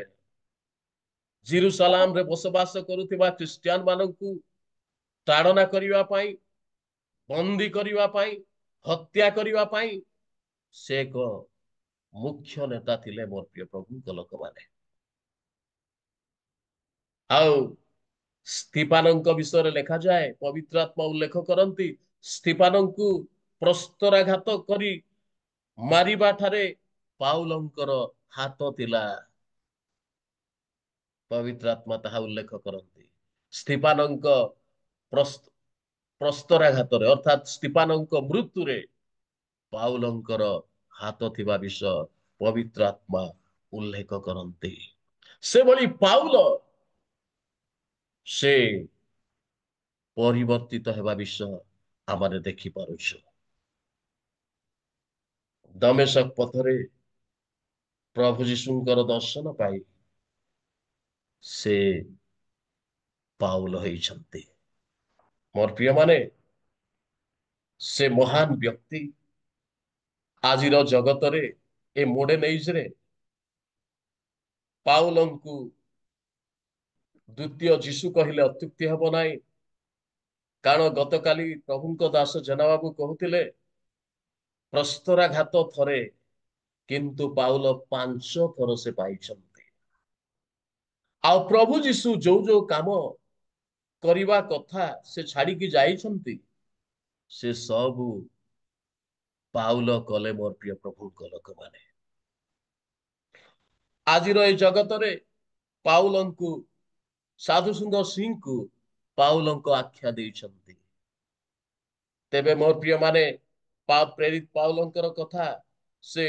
ଜେରୁସାଲାମରେ ବସବାସ କରୁଥିବା ଖ୍ରୀଷ୍ଟିଆନ ମାନଙ୍କୁ ତାଡନା କରିବା ପାଇଁ, ବନ୍ଦୀ କରିବା ପାଇଁ, ହତ୍ୟା କରିବା ପାଇଁ ସେ ଏକ ମୁଖ୍ୟ ନେତା ଥିଲେ ମୋର ପ୍ରିୟ ପ୍ରଭୁଙ୍କ ଲୋକମାନେ। ଆଉ ସ୍ତିଫାନଙ୍କ ବିଷୟରେ ଲେଖାଯାଏ, ପବିତ୍ର ଆତ୍ମା ଉଲ୍ଲେଖ କରନ୍ତି, ସ୍ତିଫାନଙ୍କୁ ପ୍ରସ୍ତରାଘାତ କରି ମାରିବା ଠାରେ ପାଉଲଙ୍କର ହାତ ଥିଲା। ପବିତ୍ର ଆତ୍ମା ତାହା ଉଲ୍ଲେଖ କରନ୍ତି। ସ୍ତିଫାନଙ୍କ ପ୍ରସ୍ତରାଘାତରେ, ଅର୍ଥାତ୍ ସ୍ତିଫାନଙ୍କ ମୃତ୍ୟୁରେ ପାଉଲଙ୍କର ହାତ ଥିବା ବିଷୟ ପବିତ୍ର ଆତ୍ମା ଉଲ୍ଲେଖ କରନ୍ତି। ସେଭଳି ପାଉଲ ସେ ପରିବର୍ତ୍ତିତ ହେବା ବିଷୟ ଆମେ ଦେଖିପାରୁଛୁ। ଦମେଶକ ପଥରେ ପ୍ରଭୁ ଯୀଶୁଙ୍କର ଦର୍ଶନ ପାଇ ସେ ପାଉଲ ହେଇଛନ୍ତି। ମୋର ପ୍ରିୟ ମାନେ, ସେ ମହାନ ବ୍ୟକ୍ତି ଆଜିର ଜଗତରେ, ଏ ମଡର୍ଣ୍ଣ ଏଜରେ ପାଉଲଙ୍କୁ ଦ୍ୱିତୀୟ ଯୀଶୁ କହିଲେ ଅତ୍ୟୁକ୍ତି ହେବ ନାହିଁ। କାରଣ ଗତକାଲି ପ୍ରଭୁଙ୍କ ଦାସ ଜେନା ବାବୁ କହୁଥିଲେ, ପ୍ରସ୍ତରାଘାତ ଥରେ, କିନ୍ତୁ ପାଉଲ 5 ଥର ସେ ପାଇଛନ୍ତି। ଆଉ ପ୍ରଭୁ ଯୀଶୁ ଯୋଉ କାମ କରିବା କଥା ସେ ଛାଡିକି ଯାଇଛନ୍ତି, ସେ ସବୁ ପାଉଲ କଲେ ମୋର ପ୍ରିୟ ପ୍ରଭୁଙ୍କ ଲୋକମାନେ। ଆଜିର এই ଜଗତରେ ପାଉଲଙ୍କୁ, ସାଧୁ ସୁନ୍ଦର ସିଂଙ୍କୁ ପାଉଲଙ୍କ ଆଖ୍ୟା ଦେଇଛନ୍ତି। ତେବେ ମୋର ପ୍ରିୟ ମାନେ, ପ୍ରେରିତ ପାଉଲଙ୍କର କଥା, ସେ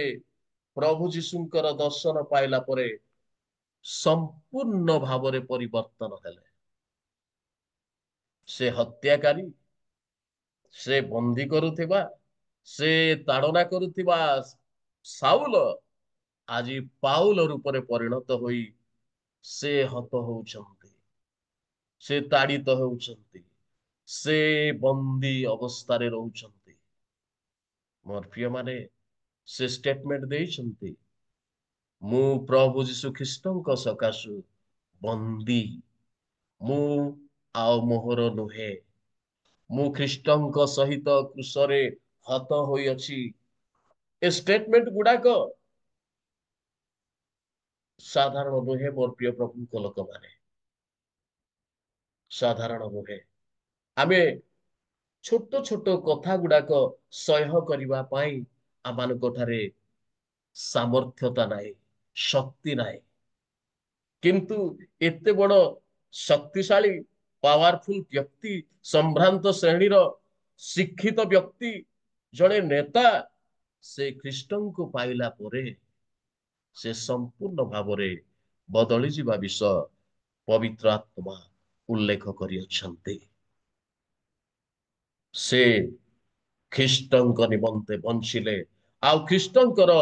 ପ୍ରଭୁ ଯୀଶୁଙ୍କର ଦର୍ଶନ ପାଇଲା ପରେ ସମ୍ପୂର୍ଣ୍ଣ ଭାବରେ ପରିବର୍ତ୍ତନ ହେଲେ। ସେ ହତ୍ୟାକାରୀ, ସେ ବନ୍ଦୀ କରୁଥିବା, ସେ ତାଡନା କରୁଥିବା ସାଉଲ ଆଜି ପାଉଲ ରୂପରେ ପରିଣତ ହୋଇ ସେ ହତ ହଉଛନ୍ତି, ସେ ତାଡିତ ହେଉଛନ୍ତି, ସେ ବନ୍ଦୀ ଅବସ୍ଥାରେ ରହୁଛନ୍ତି। ମୋର ପ୍ରିୟ ମାନେ, ସେ ଷ୍ଟେଟମେଣ୍ଟ ଦେଇଛନ୍ତି, ମୁଁ ପ୍ରଭୁ ଯୀଶୁ ଖ୍ରୀଷ୍ଟଙ୍କ ସକାଶୁ ବନ୍ଦୀ, ମୁଁ ଆଉ ମୋହର ନୁହେଁ, ମୁଁ ଖ୍ରୀଷ୍ଟଙ୍କ ସହିତ କ୍ରୁଶରେ ହତ ହୋଇଅଛି। ଏ ଷ୍ଟେଟମେଣ୍ଟ ଗୁଡାକ ସାଧାରଣ ନୁହେଁ ମୋର ପ୍ରିୟ ପ୍ରଭୁଙ୍କ ଲୋକମାନେ, ସାଧାରଣ ନୁହେଁ। ଆମେ ଛୋଟ ଛୋଟ କଥା ଗୁଡାକ ସହ୍ୟ କରିବା ପାଇଁ ଆମମାନଙ୍କ ଠାରେ ସାମର୍ଥ୍ୟତା ନାହିଁ, ଶକ୍ତି ନାହିଁ। କିନ୍ତୁ ଏତେ ବଡ ଶକ୍ତିଶାଳୀ, ପାୱାରଫୁଲ ବ୍ୟକ୍ତି, ସମ୍ଭ୍ରାନ୍ତ ଶ୍ରେଣୀର ଶିକ୍ଷିତ ବ୍ୟକ୍ତି, ଜଣେ ନେତା, ସେ ଖ୍ରୀଷ୍ଟଙ୍କୁ ପାଇଲା ପରେ ସେ ସମ୍ପୂର୍ଣ୍ଣ ଭାବରେ ବଦଳି ଯିବା ବିଷୟ ପବିତ୍ର ଆତ୍ମା ଉଲ୍ଲେଖ କରିଅଛନ୍ତି। ସେ ଖ୍ରୀଷ୍ଟଙ୍କ ନିମନ୍ତେ ବଞ୍ଚିଲେ। ଆଉ ଖ୍ରୀଷ୍ଟଙ୍କର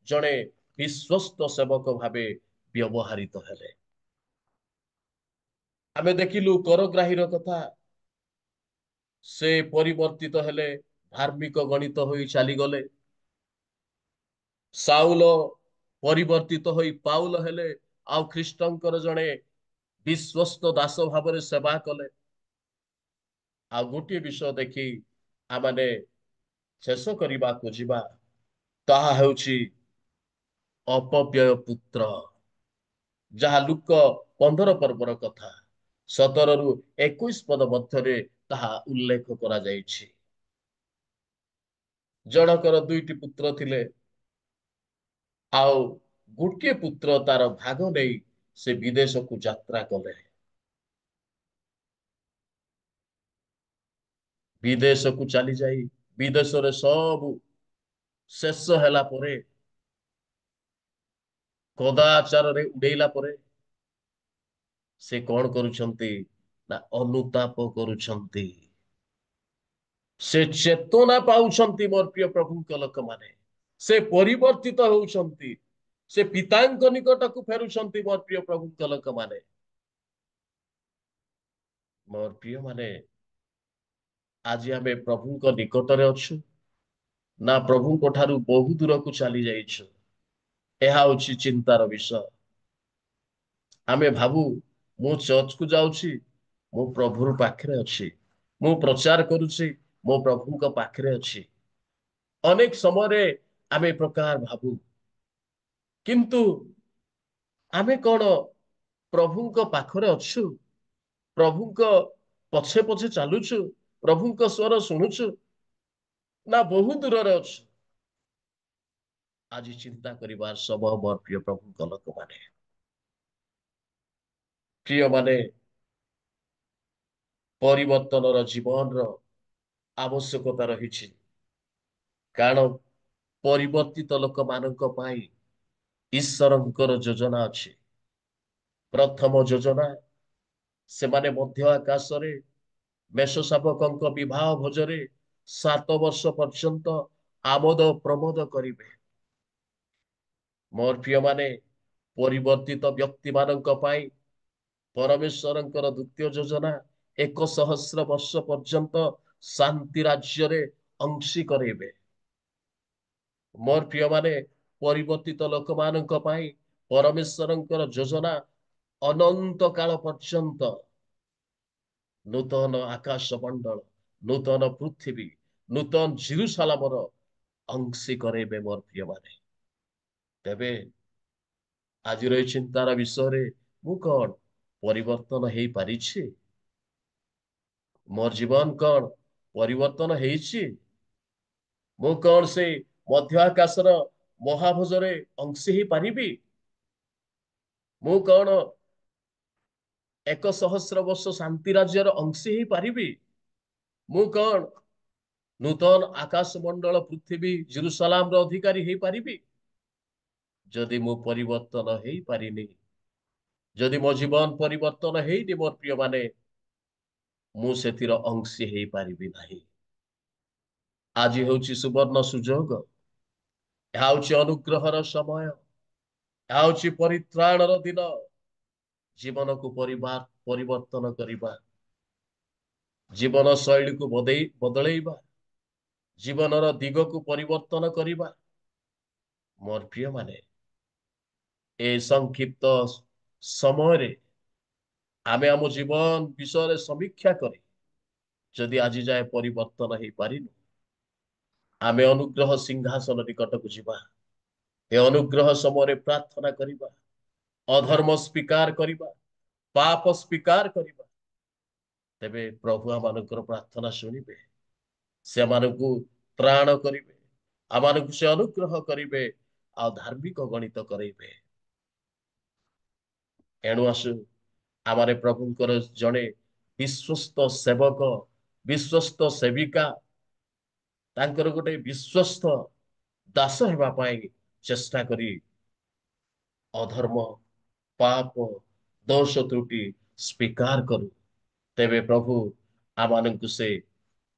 ଜଣେ ବିଶ୍ୱସ୍ତ ସେବକ ଭାବେ ବ୍ୟବହାରିତ ହେଲେ। ଆମେ ଦେଖିଲୁ କରଗ୍ରାହୀର କଥା, ସେ ପରିବର୍ତ୍ତିତ ହେଲେ, ଧାର୍ମିକ ଗଣିତ ହୋଇ ଚାଲିଗଲେ। ସାଉଲ ପରିବର୍ତ୍ତିତ ହୋଇ ପାଉଲ ହେଲେ, ଆଉ ଖ୍ରୀଷ୍ଟଙ୍କର ଜଣେ ବିଶ୍ୱସ୍ତ ଦାସ ଭାବରେ ସେବା କଲେ। ଆଉ ଗୋଟିଏ ବିଷୟ ଦେଖି ଆମେ ଶେଷ କରିବାକୁ ଯିବା, ତାହା ହେଉଛି ଅପବ୍ୟୟ ପୁତ୍ର, ଯାହା ଲୁକ 15 ପର୍ବର କଥା 17ରୁ 21 ପଦ ମଧ୍ୟରେ ତାହା ଉଲ୍ଲେଖ କରାଯାଇଛି। ଜଣକର 2ଟି ପୁତ୍ର ଥିଲେ, ଆଉ ଗୋଟିଏ ପୁତ୍ର ତାର ଭାଗ ନେଇ ସେ ବିଦେଶକୁ ଯାତ୍ରା କଲେ। ବିଦେଶକୁ ଚାଲିଯାଇ ବିଦେଶରେ ସବୁ ଶେଷ ହେଲା ପରେ, କଦାଚାରରେ ଉଡେଇଲା ପରେ ସେ କଣ କରୁଛନ୍ତି ନା ଅନୁତାପ କରୁଛନ୍ତି। ସେ ଚେତନା ପାଉଛନ୍ତି ମୋର ପ୍ରିୟ ପ୍ରଭୁଙ୍କ ଲୋକମାନେ, ସେ ପରିବର୍ତ୍ତିତ ହେଉଛନ୍ତି, ସେ ପିତାଙ୍କ ନିକଟକୁ ଫେରୁଛନ୍ତି ମୋର ପ୍ରିୟ ପ୍ରଭୁଙ୍କ ଲୋକମାନେ। ମୋର ପ୍ରିୟ ମାନେ, ଆଜି ଆମେ ପ୍ରଭୁଙ୍କ ନିକଟରେ ଅଛୁ ନା ପ୍ରଭୁଙ୍କ ଠାରୁ ବହୁ ଦୂରକୁ ଚାଲି ଯାଇଛୁ? ଏହା ହେଉଛି ଚିନ୍ତାର ବିଷୟ। ଆମେ ଭାବୁ ମୁଁ ଚର୍ଚ୍ଚକୁ ଯାଉଛି, ମୁଁ ପ୍ରଭୁର ପାଖରେ ଅଛି, ମୁଁ ପ୍ରଚାର କରୁଛି, ମୋ ପ୍ରଭୁଙ୍କ ପାଖରେ ଅଛି। ଅନେକ ସମୟରେ ଆମେ ଏ ପ୍ରକାର ଭାବୁ, କିନ୍ତୁ ଆମେ କଣ ପ୍ରଭୁଙ୍କ ପାଖରେ ଅଛୁ? ପ୍ରଭୁଙ୍କ ପଛେ ପଛେ ଚାଲୁଛୁ, ପ୍ରଭୁଙ୍କ ସ୍ୱର ଶୁଣୁଛୁ, ନା ବହୁ ଦୂରରେ ଅଛୁ? ଆଜି ଚିନ୍ତା କରିବାର ସମୟ ମୋର ପ୍ରିୟ ପ୍ରଭୁଙ୍କ ଲୋକମାନେ। ପ୍ରିୟ ମାନେ, ପରିବର୍ତ୍ତନର ଜୀବନର ଆବଶ୍ୟକତା ରହିଛି, କାରଣ ପରିବର୍ତ୍ତିତ ଲୋକମାନଙ୍କ ପାଇଁ ଈଶ୍ୱରଙ୍କର ଯୋଜନା ଅଛି। ପ୍ରଥମ ଯୋଜନା, ସେମାନେ ମଧ୍ୟ ଆକାଶରେ ମେଷ ଶାବକଙ୍କ ବିବାହ ଭୋଜରେ 7 ବର୍ଷ ପର୍ଯ୍ୟନ୍ତ ଆମୋଦ ପ୍ରମୋଦ କରିବେ। ମୋର ପ୍ରିୟ ମାନେ, ପରିବର୍ତ୍ତିତ ବ୍ୟକ୍ତି ମାନଙ୍କ ପାଇଁ ପରମେଶ୍ୱରଙ୍କର ଦ୍ୱିତୀୟ ଯୋଜନା 1,000 ବର୍ଷ ପର୍ଯ୍ୟନ୍ତ ଶାନ୍ତି ରାଜ୍ୟରେ ଅଂଶୀ କରେଇବେ। ମୋର ପ୍ରିୟ ମାନେ, ପରିବର୍ତ୍ତିତ ଲୋକମାନଙ୍କ ପାଇଁ ପରମେଶ୍ୱରଙ୍କର ଯୋଜନା ଅନନ୍ତ କାଳ ପର୍ଯ୍ୟନ୍ତ ନୂତନ ଆକାଶ ମଣ୍ଡଳ, ନୂତନ ପୃଥିବୀ, ନୂତନ ଜିରୁସାଲାମର ଅଂଶୀ କରେଇବେ ମୋର ପ୍ରିୟ ମାନେ। ତେବେ ଆଜିର ଏହି ଚିନ୍ତାର ବିଷୟରେ ମୁଁ କଣ ପରିବର୍ତ୍ତନ ହେଇପାରିଛି? ମୋର ଜୀବନ କଣ ପରିବର୍ତ୍ତନ ହେଇଛି? ମୁଁ କଣ ସେ ମଧ୍ୟ ଆକାଶର ମହାଭୋଜରେ ଅଂଶୀ ହେଇପାରିବି? ମୁଁ କଣ 1,000 ବର୍ଷ ଶାନ୍ତି ରାଜ୍ୟର ଅଂଶୀ ହେଇପାରିବି? ମୁଁ କଣ ନୂତନ ଆକାଶ ମଣ୍ଡଳ, ପୃଥିବୀ, ଜେରୁସାଲାମର ଅଧିକାରୀ ହେଇପାରିବି? ଯଦି ମୁଁ ପରିବର୍ତ୍ତନ ହେଇପାରିନି, ଯଦି ମୋ ଜୀବନ ପରିବର୍ତ୍ତନ ହେଇନି ମୋର ପ୍ରିୟ ମାନେ, ମୁଁ ସେଥିର ଅଂଶୀ ହେଇପାରିବି ନାହିଁ। ଆଜି ହେଉଛି ସୁବର୍ଣ୍ଣ ସୁଯୋଗ, ଏହା ହେଉଛି ଅନୁଗ୍ରହର ସମୟ, ଏହା ହେଉଛି ପରିତ୍ରାଣର ଦିନ। ଜୀବନକୁ ପରିବର୍ତ୍ତନ କରିବା, ଜୀବନ ଶୈଳୀକୁ ବଦଳେଇବା, ଜୀବନର ଦିଗକୁ ପରିବର୍ତ୍ତନ କରିବା। ମୋର ପ୍ରିୟ ମାନେ, ଏ ସଂକ୍ଷିପ୍ତ ସମୟରେ ଆମେ ଆମ ଜୀବନ ବିଷୟରେ ସମୀକ୍ଷା କରି ଯଦି ଆଜି ଯାଏ ପରିବର୍ତ୍ତନ ହେଇପାରିନୁ, ଆମେ ଅନୁଗ୍ରହ ସିଂହାସନ ନିକଟକୁ ଯିବା। ଏ ଅନୁଗ୍ରହ ସମୟରେ ପ୍ରାର୍ଥନା କରିବା, ଅଧର୍ମ ସ୍ୱୀକାର କରିବା, ପାପ ସ୍ୱୀକାର କରିବା। ତେବେ ପ୍ରଭୁ ଆମମାନଙ୍କର ପ୍ରାର୍ଥନା ଶୁଣିବେ, ସେମାନଙ୍କୁ ତ୍ରାଣ କରିବେ, ଆମମାନଙ୍କୁ ସେ ଅନୁଗ୍ରହ କରିବେ, ଆଉ ଧାର୍ମିକ ଗଣିତ କରେଇବେ। ଏଣୁ ଆସୁ ଆମର ପ୍ରଭୁଙ୍କର ଜଣେ ବିଶ୍ୱସ୍ତ ସେବକ, ବିଶ୍ୱସ୍ତ ସେବିକା, ତାଙ୍କର ଗୋଟେ ବିଶ୍ୱସ୍ତ ଦାସ ହେବା ପାଇଁ ଚେଷ୍ଟା କରି ଅଧର୍ମ, ପାପ, ଦୋଷ ତ୍ରୁଟି ସ୍ୱୀକାର କରୁ। ତେବେ ପ୍ରଭୁ ଆମମାନଙ୍କୁ ସେ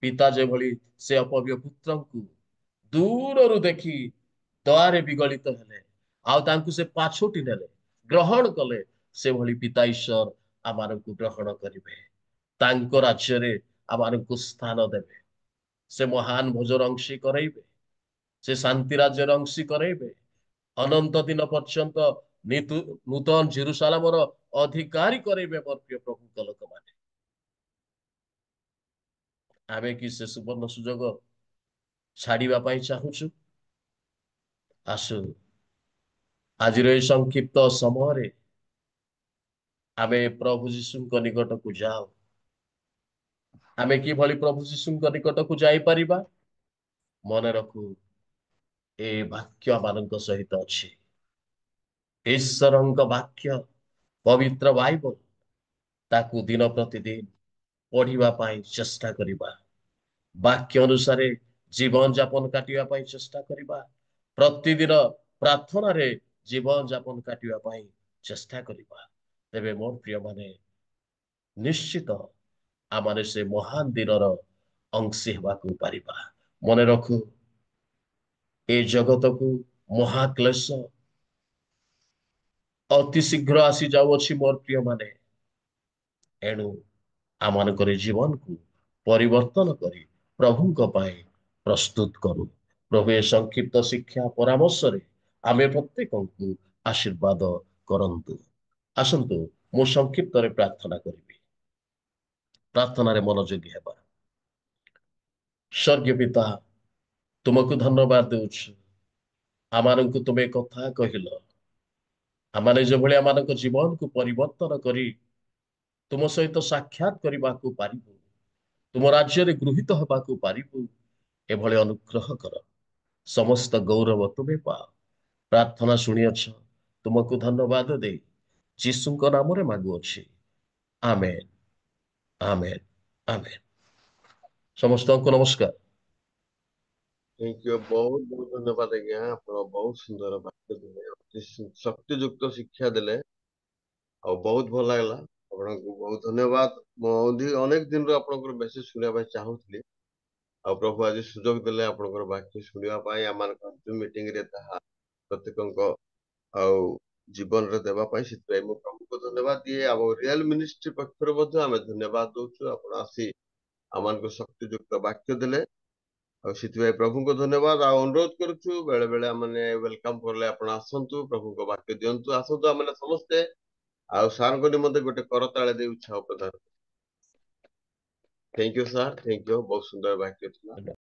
ପିତା ଯେଭଳି ସେ ଅପବ୍ୟ ପୁତ୍ରଙ୍କୁ ଦୂରରୁ ଦେଖି ଦୟାରେ ବିଗଳିତ ହେଲେ ଆଉ ତାଙ୍କୁ ସେ ପାଛୋଟି ନେଲେ, ଗ୍ରହଣ କଲେ, ସେଭଳି ପିତା ଈଶ୍ୱର ଆମମାନଙ୍କୁ ଗ୍ରହଣ କରିବେ, ତାଙ୍କ ରାଜ୍ୟରେ ଆମମାନଙ୍କୁ ସ୍ଥାନ ଦେବେ। ସେ ମହାନ ଭୋଜର ଅଂଶୀ କରାଇବେ, ସେ ଶାନ୍ତି ରାଜ୍ୟର ଅଂଶୀ କରାଇବେ, ଅନନ୍ତ ଦିନ ପର୍ଯ୍ୟନ୍ତ ନୂତନ ଜେରୁସାଲାମର ଅଧିକାରୀ କରାଇବେ। ମୋର ପ୍ରିୟ ପ୍ରଭୁଙ୍କ ଲୋକମାନେ, ଆମେ କି ସେ ସୁବର୍ଣ୍ଣ ସୁଯୋଗ ଛାଡିବା ପାଇଁ ଚାହୁଁଛୁ? ଆସୁ ଆଜିର ଏହି ସଂକ୍ଷିପ୍ତ ସମୟରେ ଆମେ ପ୍ରଭୁ ଯୀଶୁଙ୍କ ନିକଟକୁ ଯାଉ। ଆମେ କିଭଳି ପ୍ରଭୁ ଯୀଶୁଙ୍କ ନିକଟକୁ ଯାଇପାରିବା? ମନେ ରଖୁ, ଏ ବାକ୍ୟ ମାନଙ୍କ ସହିତ ଅଛି। ଈଶ୍ୱରଙ୍କ ବାକ୍ୟ, ପବିତ୍ର ବାଇବଲ, ତାକୁ ଦିନ ପ୍ରତିଦିନ ପଢିବା ପାଇଁ ଚେଷ୍ଟା କରିବା। ବାକ୍ୟ ଅନୁସାରେ ଜୀବନ ଯାପନ କାଟିବା ପାଇଁ ଚେଷ୍ଟା କରିବା। ପ୍ରତିଦିନ ପ୍ରାର୍ଥନାରେ ଜୀବନ ଯାପନ କାଟିବା ପାଇଁ ଚେଷ୍ଟା କରିବା। ତେବେ ମୋ ପ୍ରିୟମାନେ, ନିଶ୍ଚିତ ଆମେ ସେ ମହାନ ଦିନର ଅଂଶୀ ହେବାକୁ ପାରିବା। ମନେ ରଖୁ, ଏ ଜଗତକୁ ମହାକ୍ଲେଶ ଅତି ଶୀଘ୍ର ଆସି ଯାଉଅଛି ମୋର ପ୍ରିୟମାନେ। ଏଣୁ ଆମମାନଙ୍କର ଜୀବନକୁ ପରିବର୍ତ୍ତନ କରି ପ୍ରଭୁଙ୍କ ପାଇଁ ପ୍ରସ୍ତୁତ କରୁ। ପ୍ରଭୁ ଏ ସଂକ୍ଷିପ୍ତ ଶିକ୍ଷା ପରାମର୍ଶରେ ଆମେ ପ୍ରତ୍ୟେକଙ୍କୁ ଆଶୀର୍ବାଦ କରନ୍ତୁ। ଆସନ୍ତୁ ମୁଁ ସଂକ୍ଷିପ୍ତରେ ପ୍ରାର୍ଥନା କରିବି। ପ୍ରାର୍ଥନାରେ ମନୋଯୋଗୀ ହେବା। ସ୍ୱର୍ଗୀୟ ପିତା, ତୁମକୁ ଧନ୍ୟବାଦ ଦେଉଛୁ। ଆମମାନଙ୍କୁ ତୁମେ କଥା କହିଲ, ଆମମାନେ ଯେଭଳି ଆମମାନଙ୍କ ଜୀବନକୁ ପରିବର୍ତ୍ତନ କରି ତୁମ ସହିତ ସାକ୍ଷାତ କରିବାକୁ ପାରିବୁ, ତୁମ ରାଜ୍ୟରେ ଗୃହୀତ ହେବାକୁ ପାରିବୁ, ଏଭଳି ଅନୁଗ୍ରହ କର। ସମସ୍ତ ଗୌରବ ତୁମେ ପାଅ। ପ୍ରାର୍ଥନା ଶୁଣିଅଛ, ତୁମକୁ ଧନ୍ୟବାଦ ଦେଇ ଯୀଶୁଙ୍କ ନାମରେ ମାଗୁଅଛି। ଆମେନ୍, ଆମେନ୍, ଆମେନ୍। ସମସ୍ତଙ୍କୁ ନମସ୍କାର। ଥ୍ୟାଙ୍କ ୟୁ, ବହୁତ ବହୁତ ଧନ୍ୟବାଦ ଆଜ୍ଞା। ଆପଣ ବହୁତ ସୁନ୍ଦର ବାକ୍ୟ ଦେଲେ, ଅତି ଶକ୍ତିଯୁକ୍ତ ଶିକ୍ଷା ଦେଲେ, ଆଉ ବହୁତ ଭଲ ଲାଗିଲା। ଆପଣଙ୍କୁ ବହୁତ ଧନ୍ୟବାଦ। ମୁଁ ଅନେକ ଦିନରୁ ଆପଣଙ୍କର ମେସେଜ ଶୁଣିବା ପାଇଁ ଚାହୁଁଥିଲି, ଆଉ ପ୍ରଭୁ ଆଜି ସୁଯୋଗ ଦେଲେ ଆପଣଙ୍କର ବାକ୍ୟ ଶୁଣିବା ପାଇଁ। ଆମମାନଙ୍କ ମିଟିଂରେ ତାହା ପ୍ରତ୍ୟେକଙ୍କ ଆଉ ଜୀବନରେ ଦେବା ପାଇଁ, ସେଥିପାଇଁ ମୁଁ ପ୍ରଭୁଙ୍କୁ ଧନ୍ୟବାଦ ଦିଏ। ଆମ ରିଏଲ ମିନିଷ୍ଟ୍ରି ପକ୍ଷରୁ ମଧ୍ୟ ଆମେ ଧନ୍ୟବାଦ ଦଉଛୁ। ଆପଣ ଆସି ଆମମାନଙ୍କୁ ଶକ୍ତିଯୁକ୍ତ ବାକ୍ୟ ଦେଲେ, ଆଉ ସେଥିପାଇଁ ପ୍ରଭୁଙ୍କୁ ଧନ୍ୟବାଦ। ଆଉ ଅନୁରୋଧ କରୁଛୁ, ବେଳେ ବେଳେ ଆମେ ୱେଲକମ କଲେ ଆପଣ ଆସନ୍ତୁ, ପ୍ରଭୁଙ୍କ ବାକ୍ୟ ଦିଅନ୍ତୁ, ଆସନ୍ତୁ ଆମେ ସମସ୍ତେ। ଆଉ ସାର୍ଙ୍କ ନିମନ୍ତେ ଗୋଟେ କରତାଳେ ଦେଇ ଉତ୍ସାହ ପ୍ରଦାନ। Thank you sir, thank you. ବହୁତ ସୁନ୍ଦର ବାକ୍ୟ ଥିଲା।